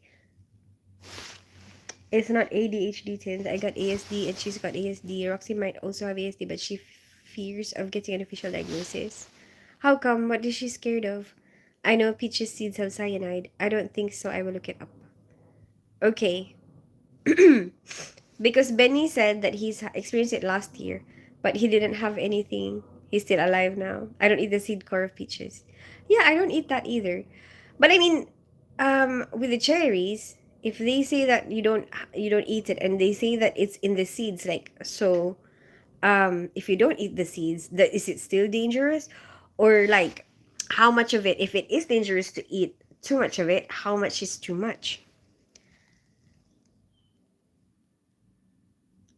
It's not ADHD, Tins. I got ASD and she's got ASD. Roxy might also have ASD, but she fears of getting an official diagnosis. How come? What is she scared of? I know peaches seeds have cyanide. I don't think so. I will look it up. Okay. Because Benny said that he's experienced it last year, but he didn't have anything. He's still alive now. I don't eat the seed core of peaches. Yeah, I don't eat that either. But I mean, with the cherries, if they say that you don't eat it, and they say that it's in the seeds, like, so, if you don't eat the seeds, that is it still dangerous? Or like, how much of it, if it is dangerous to eat too much of it, how much is too much?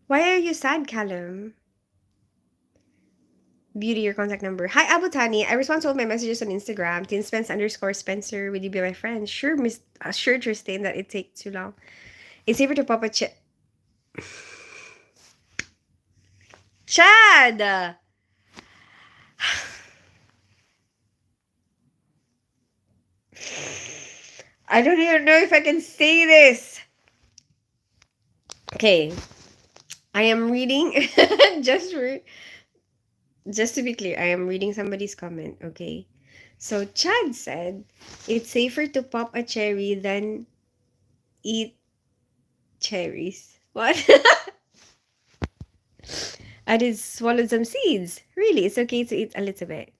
Why are you sad, Callum? Beauty, your contact number. Hi, Abutani. I respond to all my messages on Instagram. Tinspence_Spencer. Will you be my friend? Sure, Miss. Sure, Tristan. That it takes too long. It's safer to pop a Chad. I don't even know if I can say this. Okay, I am reading. just for just to be clear, I am reading somebody's comment. Okay, so Chad said it's safer to pop a cherry than eat cherries. What? I did swallow some seeds. Really, it's okay to eat a little bit.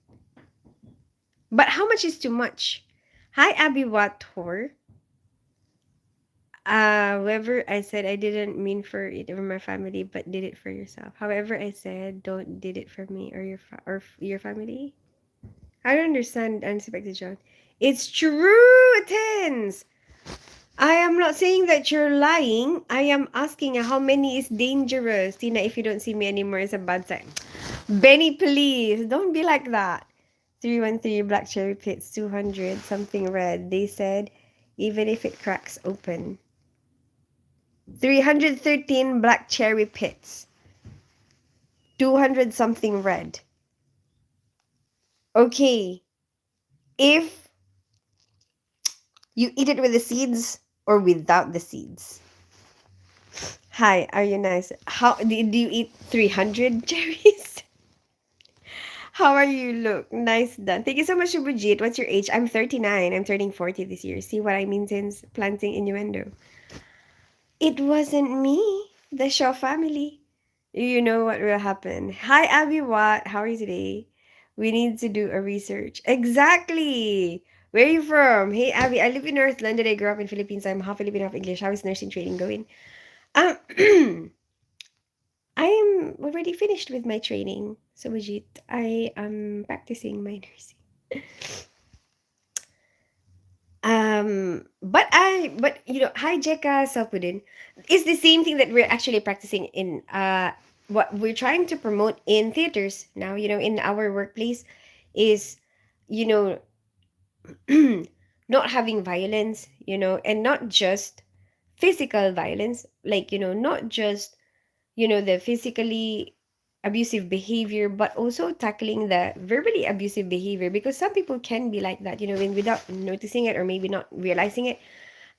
But how much is too much? Hi, Abby Wator. However, I said I didn't mean for it for my family, but did it for yourself. However, I said don't did it for me or your family. I don't understand unexpected John. It's true, Tens. I am not saying that you're lying. I am asking how many is dangerous. Tina, if you don't see me anymore, it's a bad sign. Benny, please don't be like that. 313 black cherry pits, 200 something red. They said even if it cracks open. 313 black cherry pits, 200 something red. Okay, if you eat it with the seeds or without the seeds. Hi, are you nice? How do you eat 300 cherries? How are you look? Nice done. Thank you so much, Brigitte. What's your age? I'm 39. I'm turning 40 this year. See what I mean since planting innuendo. It wasn't me. The Shaw family. You know what will happen. Hi, Abby Watt. How are you today? We need to do a research. Exactly. Where are you from? Hey, Abby. I live in North London. I grew up in Philippines. I'm half Filipino, half English. How is nursing training going? Um, I am already finished with my training. So, Majid, I am practicing my nursing. But hi Jeka Sapudin. It's the same thing that we're actually practicing in what we're trying to promote in theaters now, in our workplace is, you know, not having violence, and not just physical violence, like, not just, the physically abusive behavior, but also tackling the verbally abusive behavior, because some people can be like that, and without noticing it or maybe not realizing it,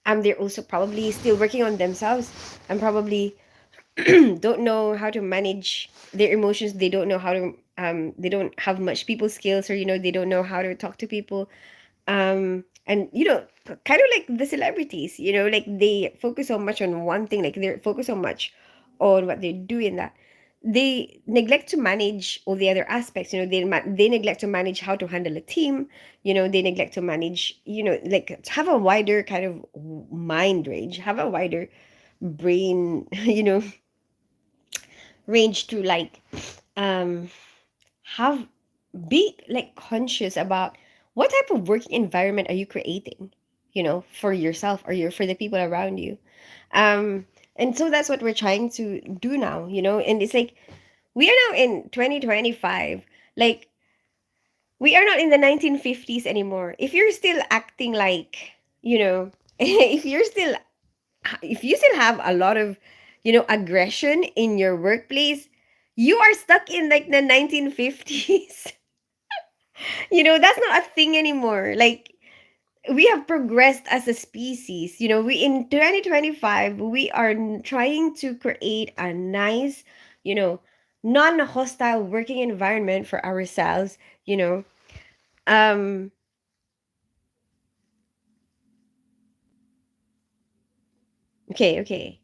they're also probably still working on themselves and probably don't know how to manage their emotions. They don't know how to they don't have much people skills, or they don't know how to talk to people, and kind of like the celebrities, like they focus so much on one thing, like they're focused so much on what they're doing that they neglect to manage all the other aspects. They neglect to manage how to handle a team. They neglect to manage, like to have a wider kind of mind range, have a wider brain range to like um have be like conscious about what type of working environment are you creating, for yourself or for the people around you. And so that's what we're trying to do now, and it's like we are now in 2025. Like, we are not in the 1950s anymore. If you're still acting like, if you're still if you still have a lot of, aggression in your workplace, you are stuck in like the 1950s. That's not a thing anymore. Like, we have progressed as a species. We in 2025, we are trying to create a nice, you know, non-hostile working environment for ourselves, you know. Um okay, okay.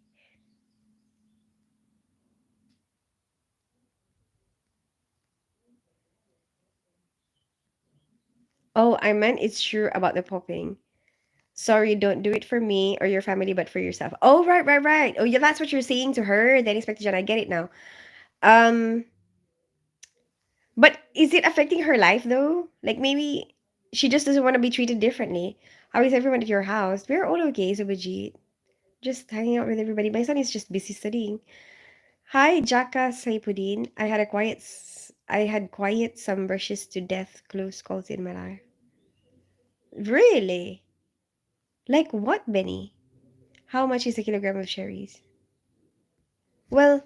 Oh, I meant it's true about the popping. Sorry, don't do it for me or your family, but for yourself. Oh, right, right, right. Oh, yeah, that's what you're saying to her. Then expectation. I get it now. Um, but is it affecting her life though? Like maybe she just doesn't want to be treated differently. How is everyone at your house? We're all okay, Subajit. Just hanging out with everybody. My son is just busy studying. Hi, Jaka Saipuddin. I had quiet some brushes to death close calls in my life. Really? Like what, Benny? How much is a kilogram of cherries? Well,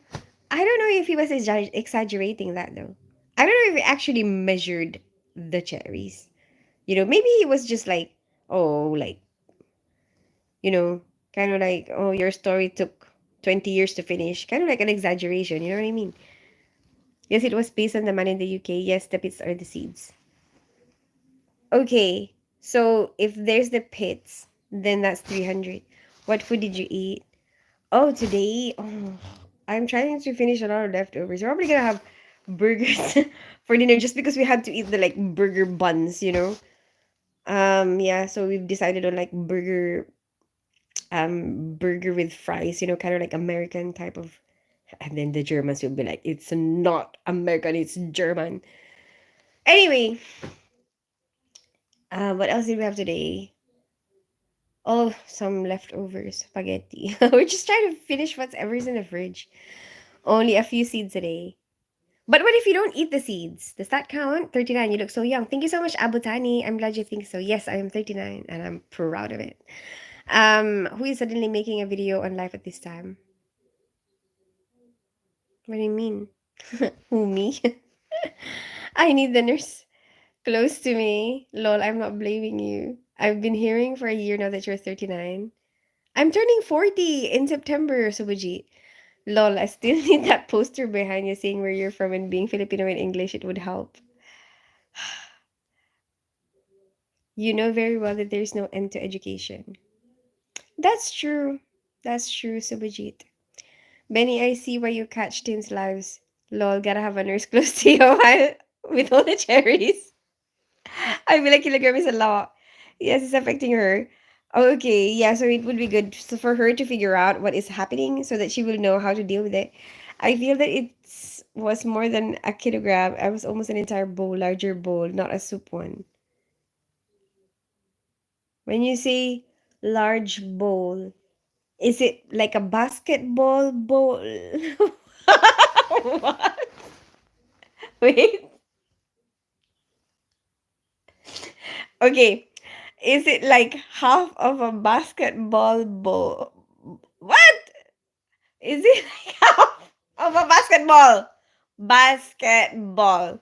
I don't know if he was exaggerating that though. I don't know if he actually measured the cherries. Maybe he was just like, oh, like, you know, kind of like, oh, your story took 20 years to finish. Kind of like an exaggeration, you know what I mean? Yes, it was based on the man in the UK. Yes, the pits are the seeds. Okay, so if there's the pits, then that's 300. What food did you eat? Oh, today, I'm trying to finish a lot of leftovers. We're probably gonna have burgers for dinner just because we had to eat the like burger buns. Yeah, so we've decided on like burger with fries, kind of like American type of. And then the Germans will be like, it's not American, it's German. Anyway, what else did we have today? Oh, some leftovers spaghetti. We're just trying to finish whatever's in the fridge. Only a few seeds a day. But what if you don't eat the seeds? Does that count? 39, you look so young. Thank you so much, Abutani. I'm glad you think so. Yes, I am 39 and I'm proud of it. Who is suddenly making a video on life at this time? What do you mean? Who, me? I need the nurse close to me. Lol, I'm not blaming you. I've been hearing for a year now that you're 39. I'm turning 40 in September, Subujit. Lol, I still need that poster behind you saying where you're from and being Filipino in English. It would help. You know very well that there's no end to education. That's true. That's true, Subhajit. Benny, I see why you catch teens' lives. Lol, gotta have a nurse close to you while with all the cherries. I feel like kilogram is a lot. Yes, it's affecting her. Okay, yeah, so it would be good for her to figure out what is happening so that she will know how to deal with it. I feel that it was more than a kilogram. I was almost an entire bowl, larger bowl, not a soup one. When you say large bowl, is it like a basketball bowl? What? Wait. Okay. Is it like half of a basketball bowl? What? Is it like half of a basketball? Basketball.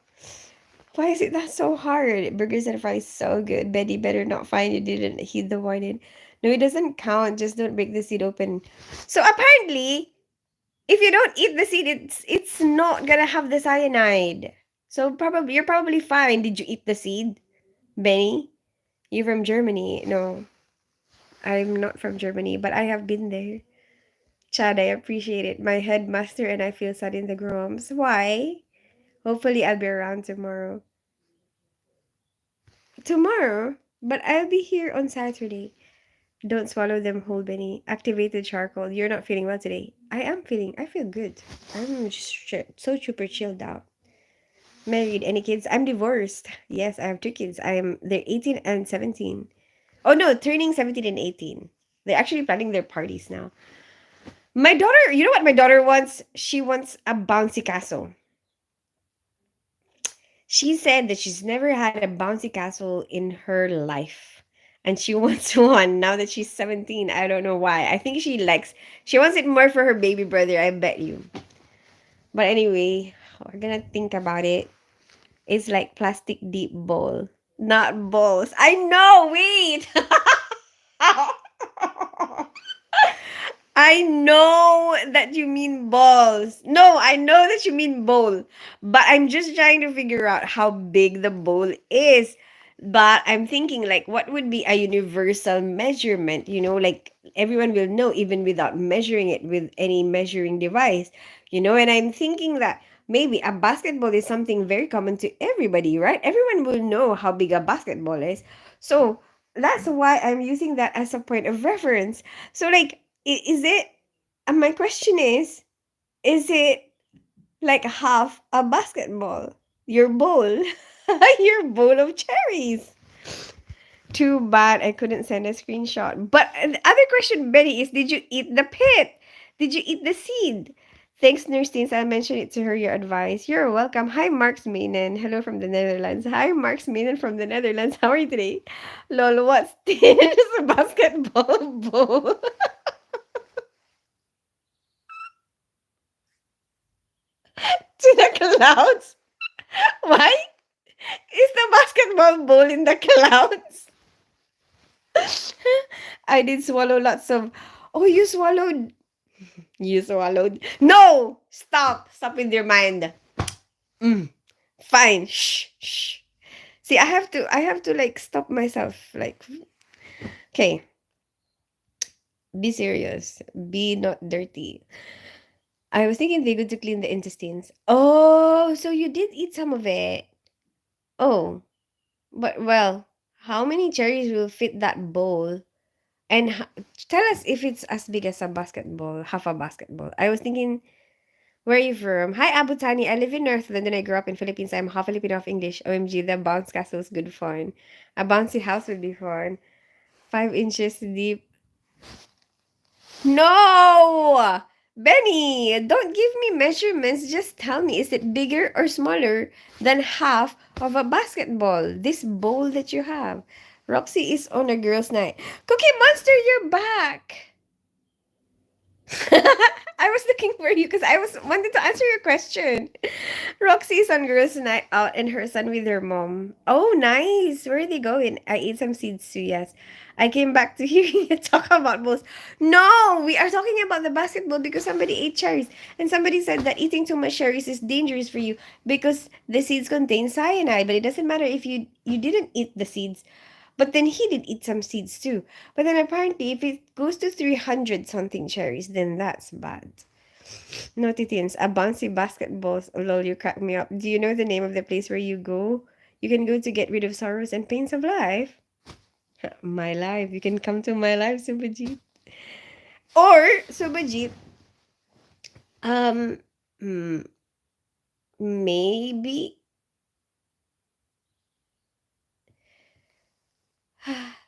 Why is it that so hard? Burgers and fries so good. Betty better not find you didn't heed the warning. No, it doesn't count. Just don't break the seed open. So apparently, if you don't eat the seed, it's not gonna have the cyanide. So probably you're probably fine. Did you eat the seed, Benny? You from Germany? No, I'm not from Germany, but I have been there. Chad, I appreciate it. My headmaster and I feel sad in the grumps. Why? Hopefully I'll be around tomorrow. Tomorrow? But I'll be here on Saturday. Don't swallow them whole, Benny. Activated charcoal. You're not feeling well today. I feel good. I'm just so super chilled out. Married. Any kids? I'm divorced. Yes, I have two kids. They're 18 and 17. Oh no, turning 17 and 18. They're actually planning their parties now. My daughter, you know what my daughter wants? She wants a bouncy castle. She said that she's never had a bouncy castle in her life. And she wants one now that she's 17. I don't know why. I think she wants it more for her baby brother, I bet you. But anyway, we're gonna think about it. It's like plastic deep bowl. Not bowls. I know, wait! I know that you mean balls. No, I know that you mean bowl. But I'm just trying to figure out how big the bowl is. But I'm thinking, like, what would be a universal measurement? Like everyone will know even without measuring it with any measuring device. And I'm thinking that maybe a basketball is something very common to everybody, right? Everyone will know how big a basketball is. So that's why I'm using that as a point of reference. So like, is it? And my question is it like half a basketball? Your bowl, your bowl of cherries. Too bad I couldn't send a screenshot. But the other question, Betty, is did you eat the pit? Did you eat the seed? Thanks, Nurse Teens. I'll mention it to her, your advice. You're welcome. Hi, Marks Mainen. Hello from the Netherlands. Hi, Marks Mainen from the Netherlands. How are you today? Lol, what's this? Basketball bowl. To the clouds? Why? Is the basketball bowl in the clouds? I did swallow lots of. Oh, you swallowed. You swallowed. No! Stop! Stop with your mind. Mm. Fine. Shh. Shh. See, I have to like stop myself. Like, okay, be serious. Be not dirty. I was thinking they good to clean the intestines. Oh, so you did eat some of it. Oh, but well, how many cherries will fit that bowl? And tell us if it's as big as a basketball, half a basketball. I was thinking, where are you from? Hi, Abu Tani. I live in North London. I grew up in Philippines. I'm half Filipino, half English. OMG, the bounce castle is good fun. A bouncy house would be fun. 5 inches deep. No! Benny, don't give me measurements. Just tell me, is it bigger or smaller than half of a basketball? This bowl that you have. Roxy is on a girls' night. Cookie Monster, you're back! I was looking for you because I was wanted to answer your question. Roxy's on girls' night out and her son with her mom. Oh, nice. Where are they going? I ate some seeds too, yes. I came back to hearing you talk about both. No, we are talking about the basketball because somebody ate cherries. And somebody said that eating too much cherries is dangerous for you because the seeds contain cyanide. But it doesn't matter if you didn't eat the seeds. But then he did eat some seeds too. But then apparently, if it goes to 300 something cherries, then that's bad. Naughty teens, a bouncy basketballs. Oh, lol, you crack me up. Do you know the name of the place where you go? You can go to get rid of sorrows and pains of life. My life. You can come to my life, Subajit. Or, Subajit, um, hmm, maybe,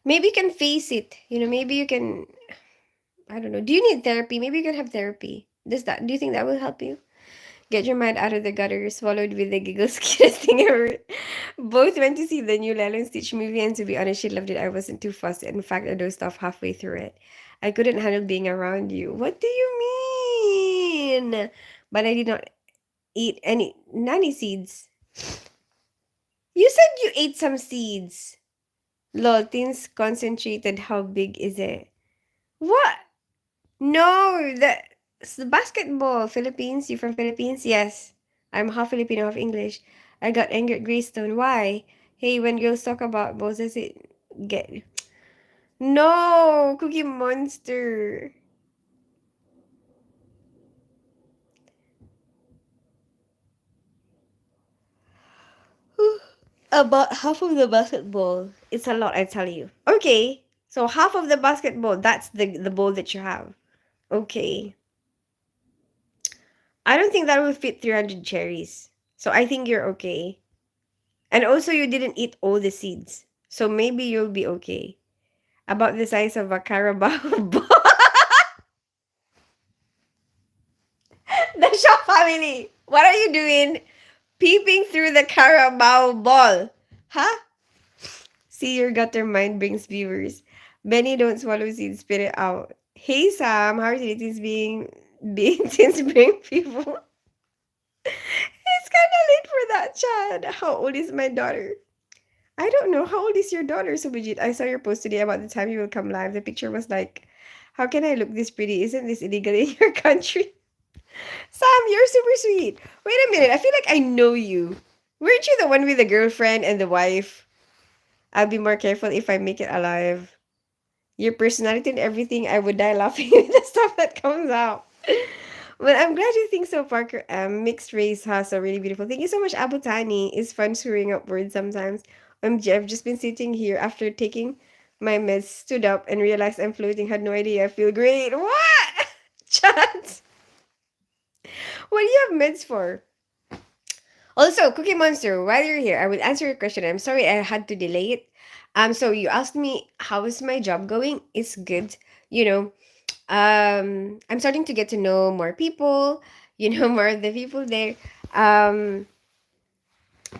maybe you can face it. Maybe you can, I don't know. Do you need therapy? Maybe you can have therapy. Do you think that will help you? Get your mind out of the gutter, swallowed with the giggles, cutest thing ever. Both went to see the new Lilo and Stitch movie, and to be honest, she loved it. I wasn't too fussed. In fact, I dozed off halfway through it. I couldn't handle being around you. What do you mean? But I did not eat any nanny seeds. You said you ate some seeds. Lol, teens concentrated. How big is it? What? No, the basketball. Philippines? You from Philippines? Yes. I'm half Filipino, half English. I got angry at Greystone. Why? Hey, when girls talk about balls, does it get... No! Cookie Monster! About half of the basketball. It's a lot, I tell you. Okay. So half of the basketball, that's the ball that you have. Okay. I don't think that will fit 300 cherries. So I think you're okay. And also, you didn't eat all the seeds. So maybe you'll be okay. About the size of a Carabao ball. The Shaw family. What are you doing? Peeping through the Carabao ball. Huh? See, your gutter mind brings viewers. Benny, don't swallow seeds, spit it out. Hey, Sam. How are you? It is being since bring people. It's kind of late for that, Chad. How old is my daughter? I don't know. How old is your daughter, Subhajit? I saw your post today about the time you will come live. The picture was like, how can I look this pretty? Isn't this illegal in your country? Sam, you're super sweet. Wait a minute. I feel like I know you. Weren't you the one with the girlfriend and the wife? I'll be more careful if I make it alive. Your personality and everything, I would die laughing with the stuff that comes out. Well, I'm glad you think so, Parker. Mixed race has a really beautiful. Thank you so much, Abutani. It's fun screwing up words sometimes. OMG, I've just been sitting here after taking My meds, stood up, and realized I'm floating. Had no idea. I feel great. What? Chat. What do you have meds for? Also, Cookie Monster, while you're here, I will answer your question. I'm sorry I had to delay it. So you asked me how is my job going? It's good. You know, I'm starting to get to know more people, more of the people there. Um,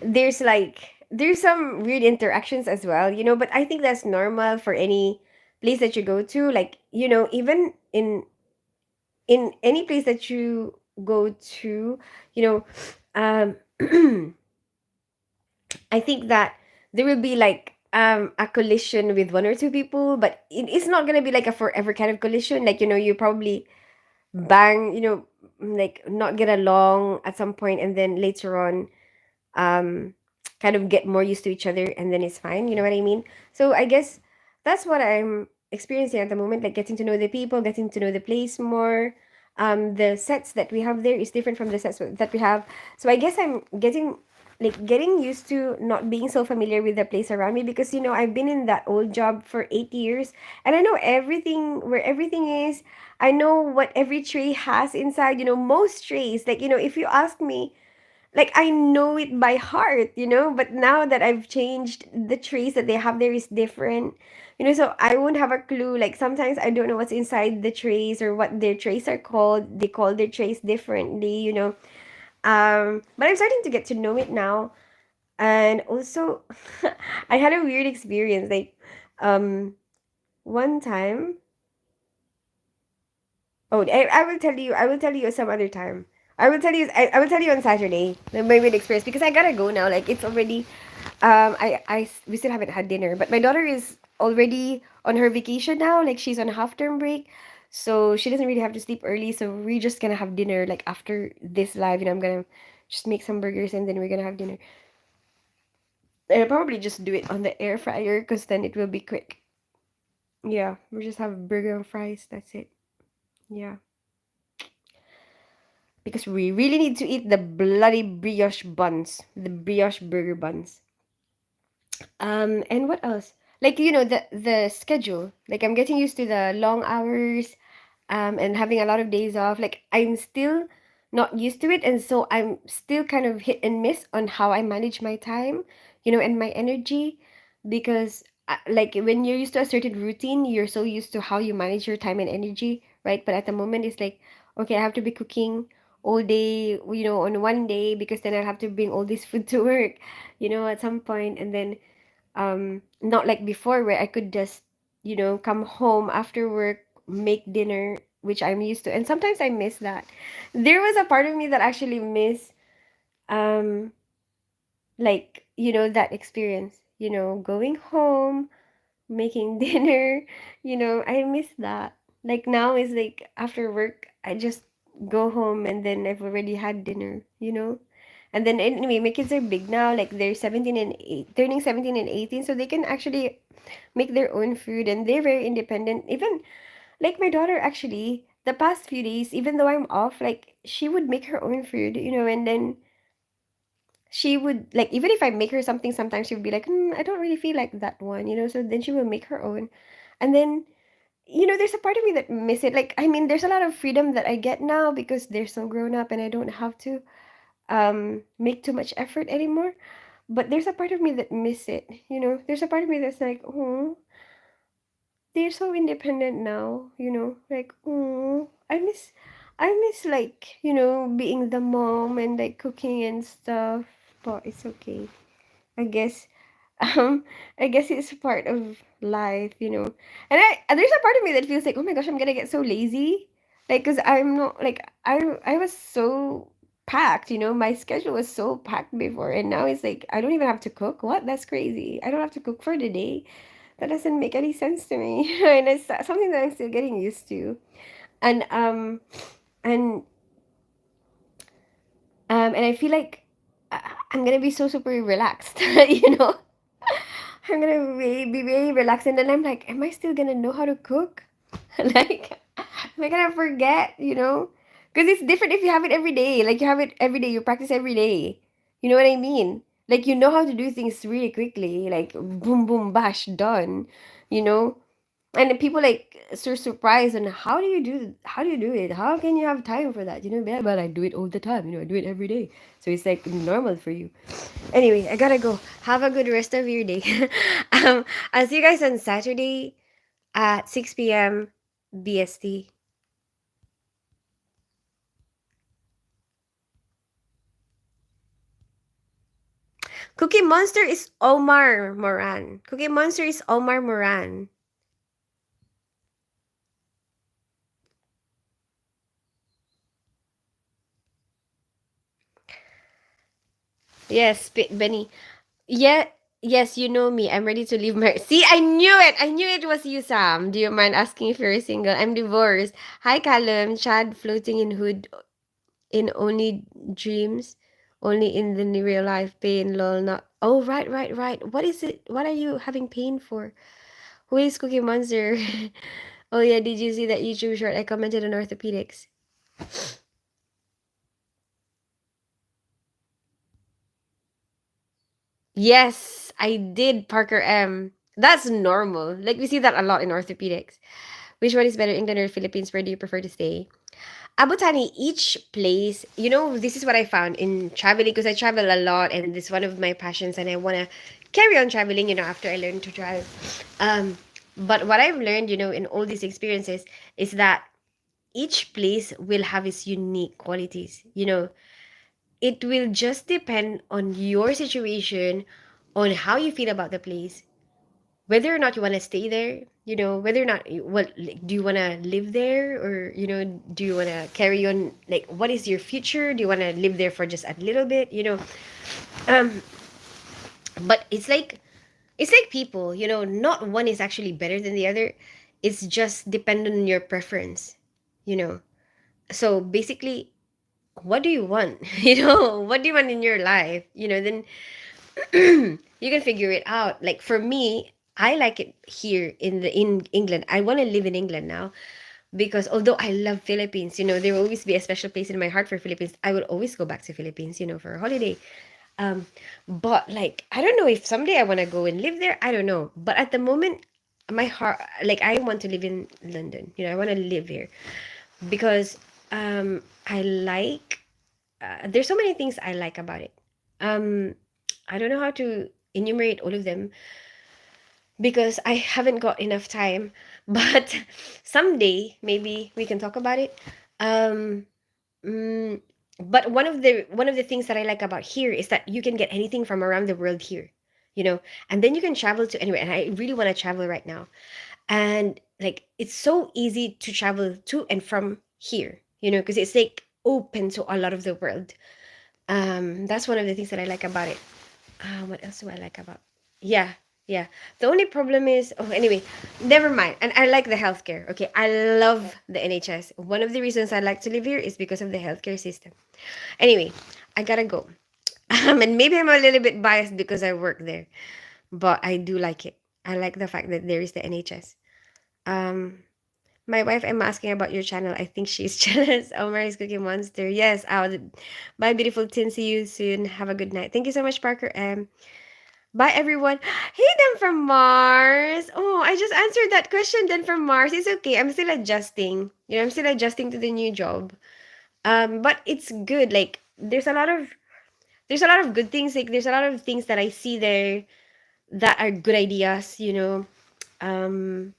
there's some weird interactions as well, but I think that's normal for any place that you go to. Like, even in any place that you go to, you know, um I think that there will be like a collision with one or two people, but it's not gonna be like a forever kind of collision. Like, you probably bang, like not get along at some point, and then later on, um kind of get more used to each other, and then it's fine. You know what I mean? So I guess that's what I'm experiencing at the moment, like getting to know the people, getting to know the place more. The sets that we have there is different from the sets that we have. So I guess I'm getting used to not being so familiar with the place around me, because I've been in that old job for 8 years, and I know everything, where everything is. I know what every tray has inside, most trays. Like, if you ask me, like, I know it by heart, but now that I've changed, the trays that they have there is different. So I won't have a clue. Like, sometimes I don't know what's inside the trays, or what their trays are called. They call their trays differently. But I'm starting to get to know it now. And also, I had a weird experience. Like, one time, oh, I will tell you. I will tell you some other time. I will tell you on Saturday my weird experience, because I gotta go now. Like, it's already we still haven't had dinner, but my daughter is already on her vacation now. Like, she's on a half term break, so she doesn't really have to sleep early. So we're just gonna have dinner like after this live. I'm gonna just make some burgers, and then we're gonna have dinner. And I'll probably just do it on the air fryer, because then it will be quick. Yeah, we just have burger and fries. That's it. Yeah, because we really need to eat the bloody brioche buns, the brioche burger buns. And what else? Like, the schedule. Like, I'm getting used to the long hours, and having a lot of days off. Like, I'm still not used to it, and so I'm still kind of hit and miss on how I manage my time, and my energy, because like, when you're used to a certain routine, you're so used to how you manage your time and energy, right? But at the moment, it's like, okay, I have to be cooking all day, on one day, because then I'll have to bring all this food to work, at some point. And then, not like before, where I could just, come home after work, make dinner, which I'm used to. And sometimes I miss that. There was a part of me that actually miss, um like, that experience, going home, making dinner. I miss that. Like, now is like after work, I just go home, and then I've already had dinner. And then, anyway, my kids are big now. Like, they're 17 and 8, turning 17 and 18, so they can actually make their own food, and they're very independent. Even like my daughter, actually, the past few days, even though I'm off, like, she would make her own food. And then she would, like, even if I make her something, sometimes she would be like, I don't really feel like that one. So then she will make her own. And then, there's a part of me that miss it. Like, I mean, there's a lot of freedom that I get now, because they're so grown up, and I don't have to make too much effort anymore. But there's a part of me that miss it. There's a part of me that's like, oh, they're so independent now. Like, oh, I miss, like, being the mom, and like cooking and stuff. But it's okay. I guess um I guess it's part of life. And there's a part of me that feels like, oh my gosh, I'm gonna get so lazy. Like, because I'm not, like, I was so packed. My schedule was so packed before, and now it's like I don't even have to cook. What? That's crazy. I don't have to cook for the day. That doesn't make any sense to me. And it's something that I'm still getting used to. And and and I feel like I'm gonna be so super relaxed. I'm gonna be very relaxed, and then I'm like, am I still gonna know how to cook? Like, am I gonna forget? Because it's different if you have it every day. Like, you have it every day, you practice every day. You know what I mean? Like you know how to do things really quickly, like boom boom bash done, you know? And then people like so surprised and how do you do it? How can you have time for that? You know, yeah, but I do it all the time, you know, I do it every day. So it's like normal for you. Anyway, I gotta go. Have a good rest of your day. I'll see you guys on Saturday at 6 p.m. BST. Cookie Monster is Omar Moran. Cookie Monster is Omar Moran. Yes, Benny. Yeah, yes, you know me. I'm ready to leave my. See, I knew it. I knew it was you, Sam. Do you mind asking if you're single? I'm divorced. Hi, Callum. Chad floating in hood in only dreams, only in the real life pain. Lol. Not. Oh, right, right, right. What is it? What are you having pain for? Who is Cookie Monster? Oh yeah, did you see that YouTube short I commented on orthopedics? Yes, I did, Parker M. That's normal. Like we see that a lot in orthopedics. Which one is better, England or Philippines? Where do you prefer to stay? Abu Thani, each place, you know, this is what I found in traveling because I travel a lot and this is one of my passions and I want to carry on traveling, you know, after I learn to drive. Um, but what I've learned, you know, in all these experiences is that each place will have its unique qualities. You know, it will just depend on your situation, on how you feel about the place, whether or not you want to stay there, you know, whether or not what like, do you want to live there, or you know, do you want to carry on, like what is your future, do you want to live there for just a little bit, you know. um but it's like people, you know, not one is actually better than the other. It's just dependent on your preference, you know. So basically, what do you want? You know, what do you want in your life, you know, then you can figure it out. Like for me, I like it here in England. I want to live in England now because although I love Philippines, you know, there will always be a special place in my heart for Philippines. I will always go back to Philippines, you know, for a holiday. Um, but like I don't know if someday I want to go and live there. I don't know. But at the moment, my heart, like I want to live in London. You know, I want to live here because I like there's so many things I like about it. Um, I don't know how to enumerate all of them because I haven't got enough time. But someday maybe we can talk about it. Um, mm, but one of the things that I like about here is that you can get anything from around the world here, you know, and then you can travel to anywhere. And I really want to travel right now, and like it's so easy to travel to and from here, you know, because it's like open to a lot of the world. That's one of the things that I like about it. What else do I like about? Yeah, yeah. The only problem is, oh, anyway, never mind. And I like the healthcare. Okay, I love the NHS. One of the reasons I like to live here is because of the healthcare system. Anyway, I gotta go. And maybe I'm a little bit biased because I work there, but I do like it. I like the fact that there is the NHS. Um, my wife Emma asking about your channel. I think she's jealous. Omar is cooking monster. Yes, I'll. Bye, beautiful tin. See you soon. Have a good night. Thank you so much, Parker. Bye, everyone. Hey, them from Mars. Oh, I just answered that question. Then from Mars, it's okay. I'm still adjusting. You know, I'm still adjusting to the new job. But it's good. Like, there's a lot of good things. Like, there's a lot of things that I see there that are good ideas. You know, um,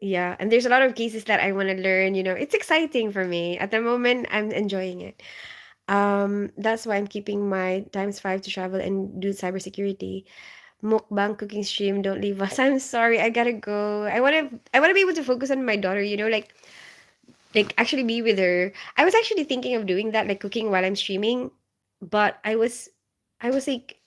yeah, and there's a lot of cases that I want to learn. You know, it's exciting for me at the moment. I'm enjoying it. That's why I'm keeping my times five to travel and do cybersecurity. Mukbang cooking stream, don't leave us. I'm sorry, I gotta go. I wanna be able to focus on my daughter, you know, like actually be with her. I was actually thinking of doing that, like cooking while I'm streaming, but I was like,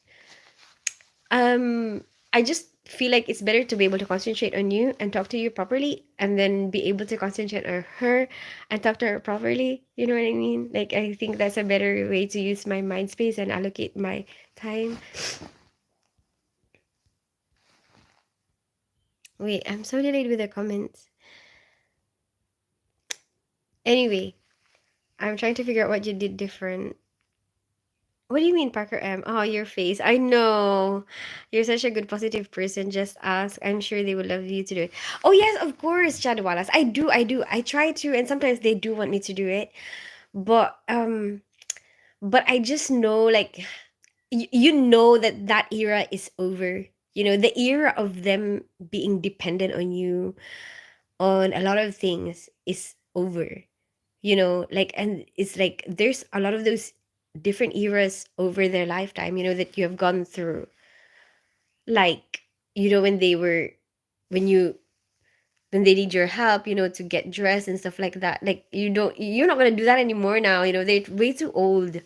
um I just feel like it's better to be able to concentrate on you and talk to you properly and then be able to concentrate on her and talk to her properly. You know what I mean? Like I think that's a better way to use my mind space and allocate my time. Wait, I'm so delayed with the comments. Anyway, I'm trying to figure out what you did different. What do you mean, Parker M? Oh, your face. I know. You're such a good, positive person. Just ask. I'm sure they would love you to do it. Oh, yes, of course, Chad Wallace. I do. I do. I try to, and sometimes they do want me to do it. But I just know, like, you know that that era is over. You know, the era of them being dependent on you on a lot of things is over. You know, like, and it's like there's a lot of those different eras over their lifetime, that you have gone through. Like, when they were, when you, when they need your help, to get dressed and stuff like that. Like, you're not gonna do that anymore now. They're way too old. You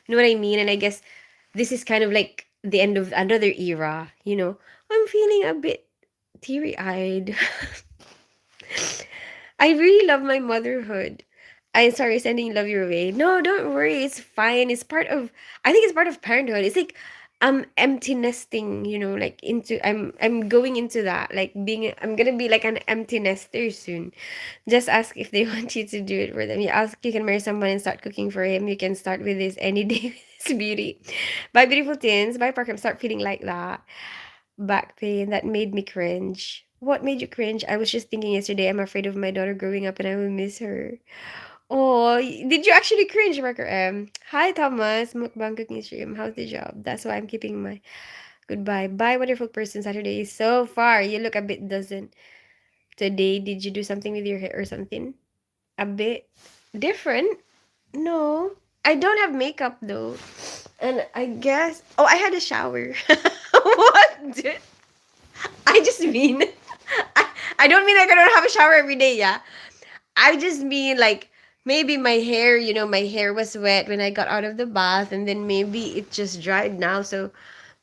know what I mean? And I guess this is kind of like the end of another era. I'm feeling a bit teary eyed. I really love my motherhood. I'm sorry, sending love your way. No, don't worry. It's fine. It's part of. I think it's part of parenthood. It's like empty nesting. Like into. I'm going into that. Like being. I'm gonna be like an empty nester soon. Just ask if they want you to do it for them. You ask. You can marry someone and start cooking for him. You can start with this any day with this beauty. Bye, beautiful teens. Bye, Parker. Start feeling like that. Back pain that made me cringe. What made you cringe? I was just thinking yesterday, I'm afraid of my daughter growing up and I will miss her. Oh, did you actually cringe, Marker M? Hi, Thomas. Mukbang cooking stream. How's the job? That's why I'm keeping my goodbye. Bye, wonderful person. Saturday is so far. You look a bit doesn't. Today, did you do something with your hair or something? A bit different? No. I don't have makeup though. And I guess. Oh, I had a shower. What? I just mean, I, I don't mean like I don't have a shower every day, yeah. I just mean like maybe my hair was wet when I got out of the bath and then maybe it just dried now. So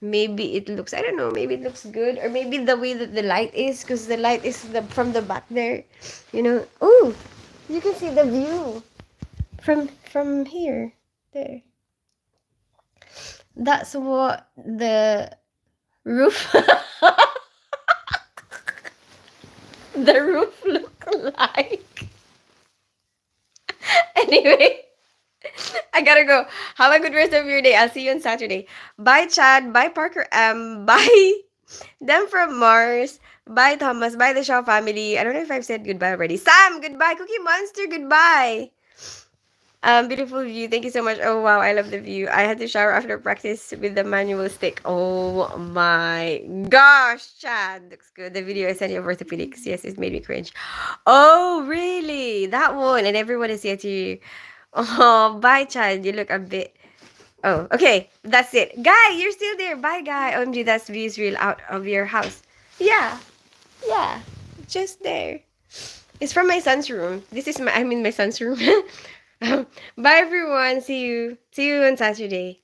maybe it looks, I don't know, maybe it looks good or maybe the way that the light is because the light is from the back there, Oh, you can see the view from here. There. That's what the roof the roof look like. Anyway, I gotta go. Have a good rest of your day. I'll see you on Saturday. Bye, Chad. Bye, Parker M. Bye, them from Mars. Bye, Thomas. Bye, the Shaw family. I don't know if I've said goodbye already. Sam, goodbye. Cookie Monster, goodbye. Beautiful view. Thank you so much. Oh wow, I love the view. I had to shower after practice with the manual stick. Oh my gosh, Chad. Looks good. The video I sent you of orthopedics. Yes, it made me cringe. Oh, really? That one. And everyone is here to. Oh, bye, Chad. You look a bit. Oh, okay. That's it. Guy, you're still there. Bye, Guy. OMG, that's views real out of your house. Yeah. Yeah. Just there. It's from my son's room. I'm in my son's room. Bye, everyone. See you on Saturday.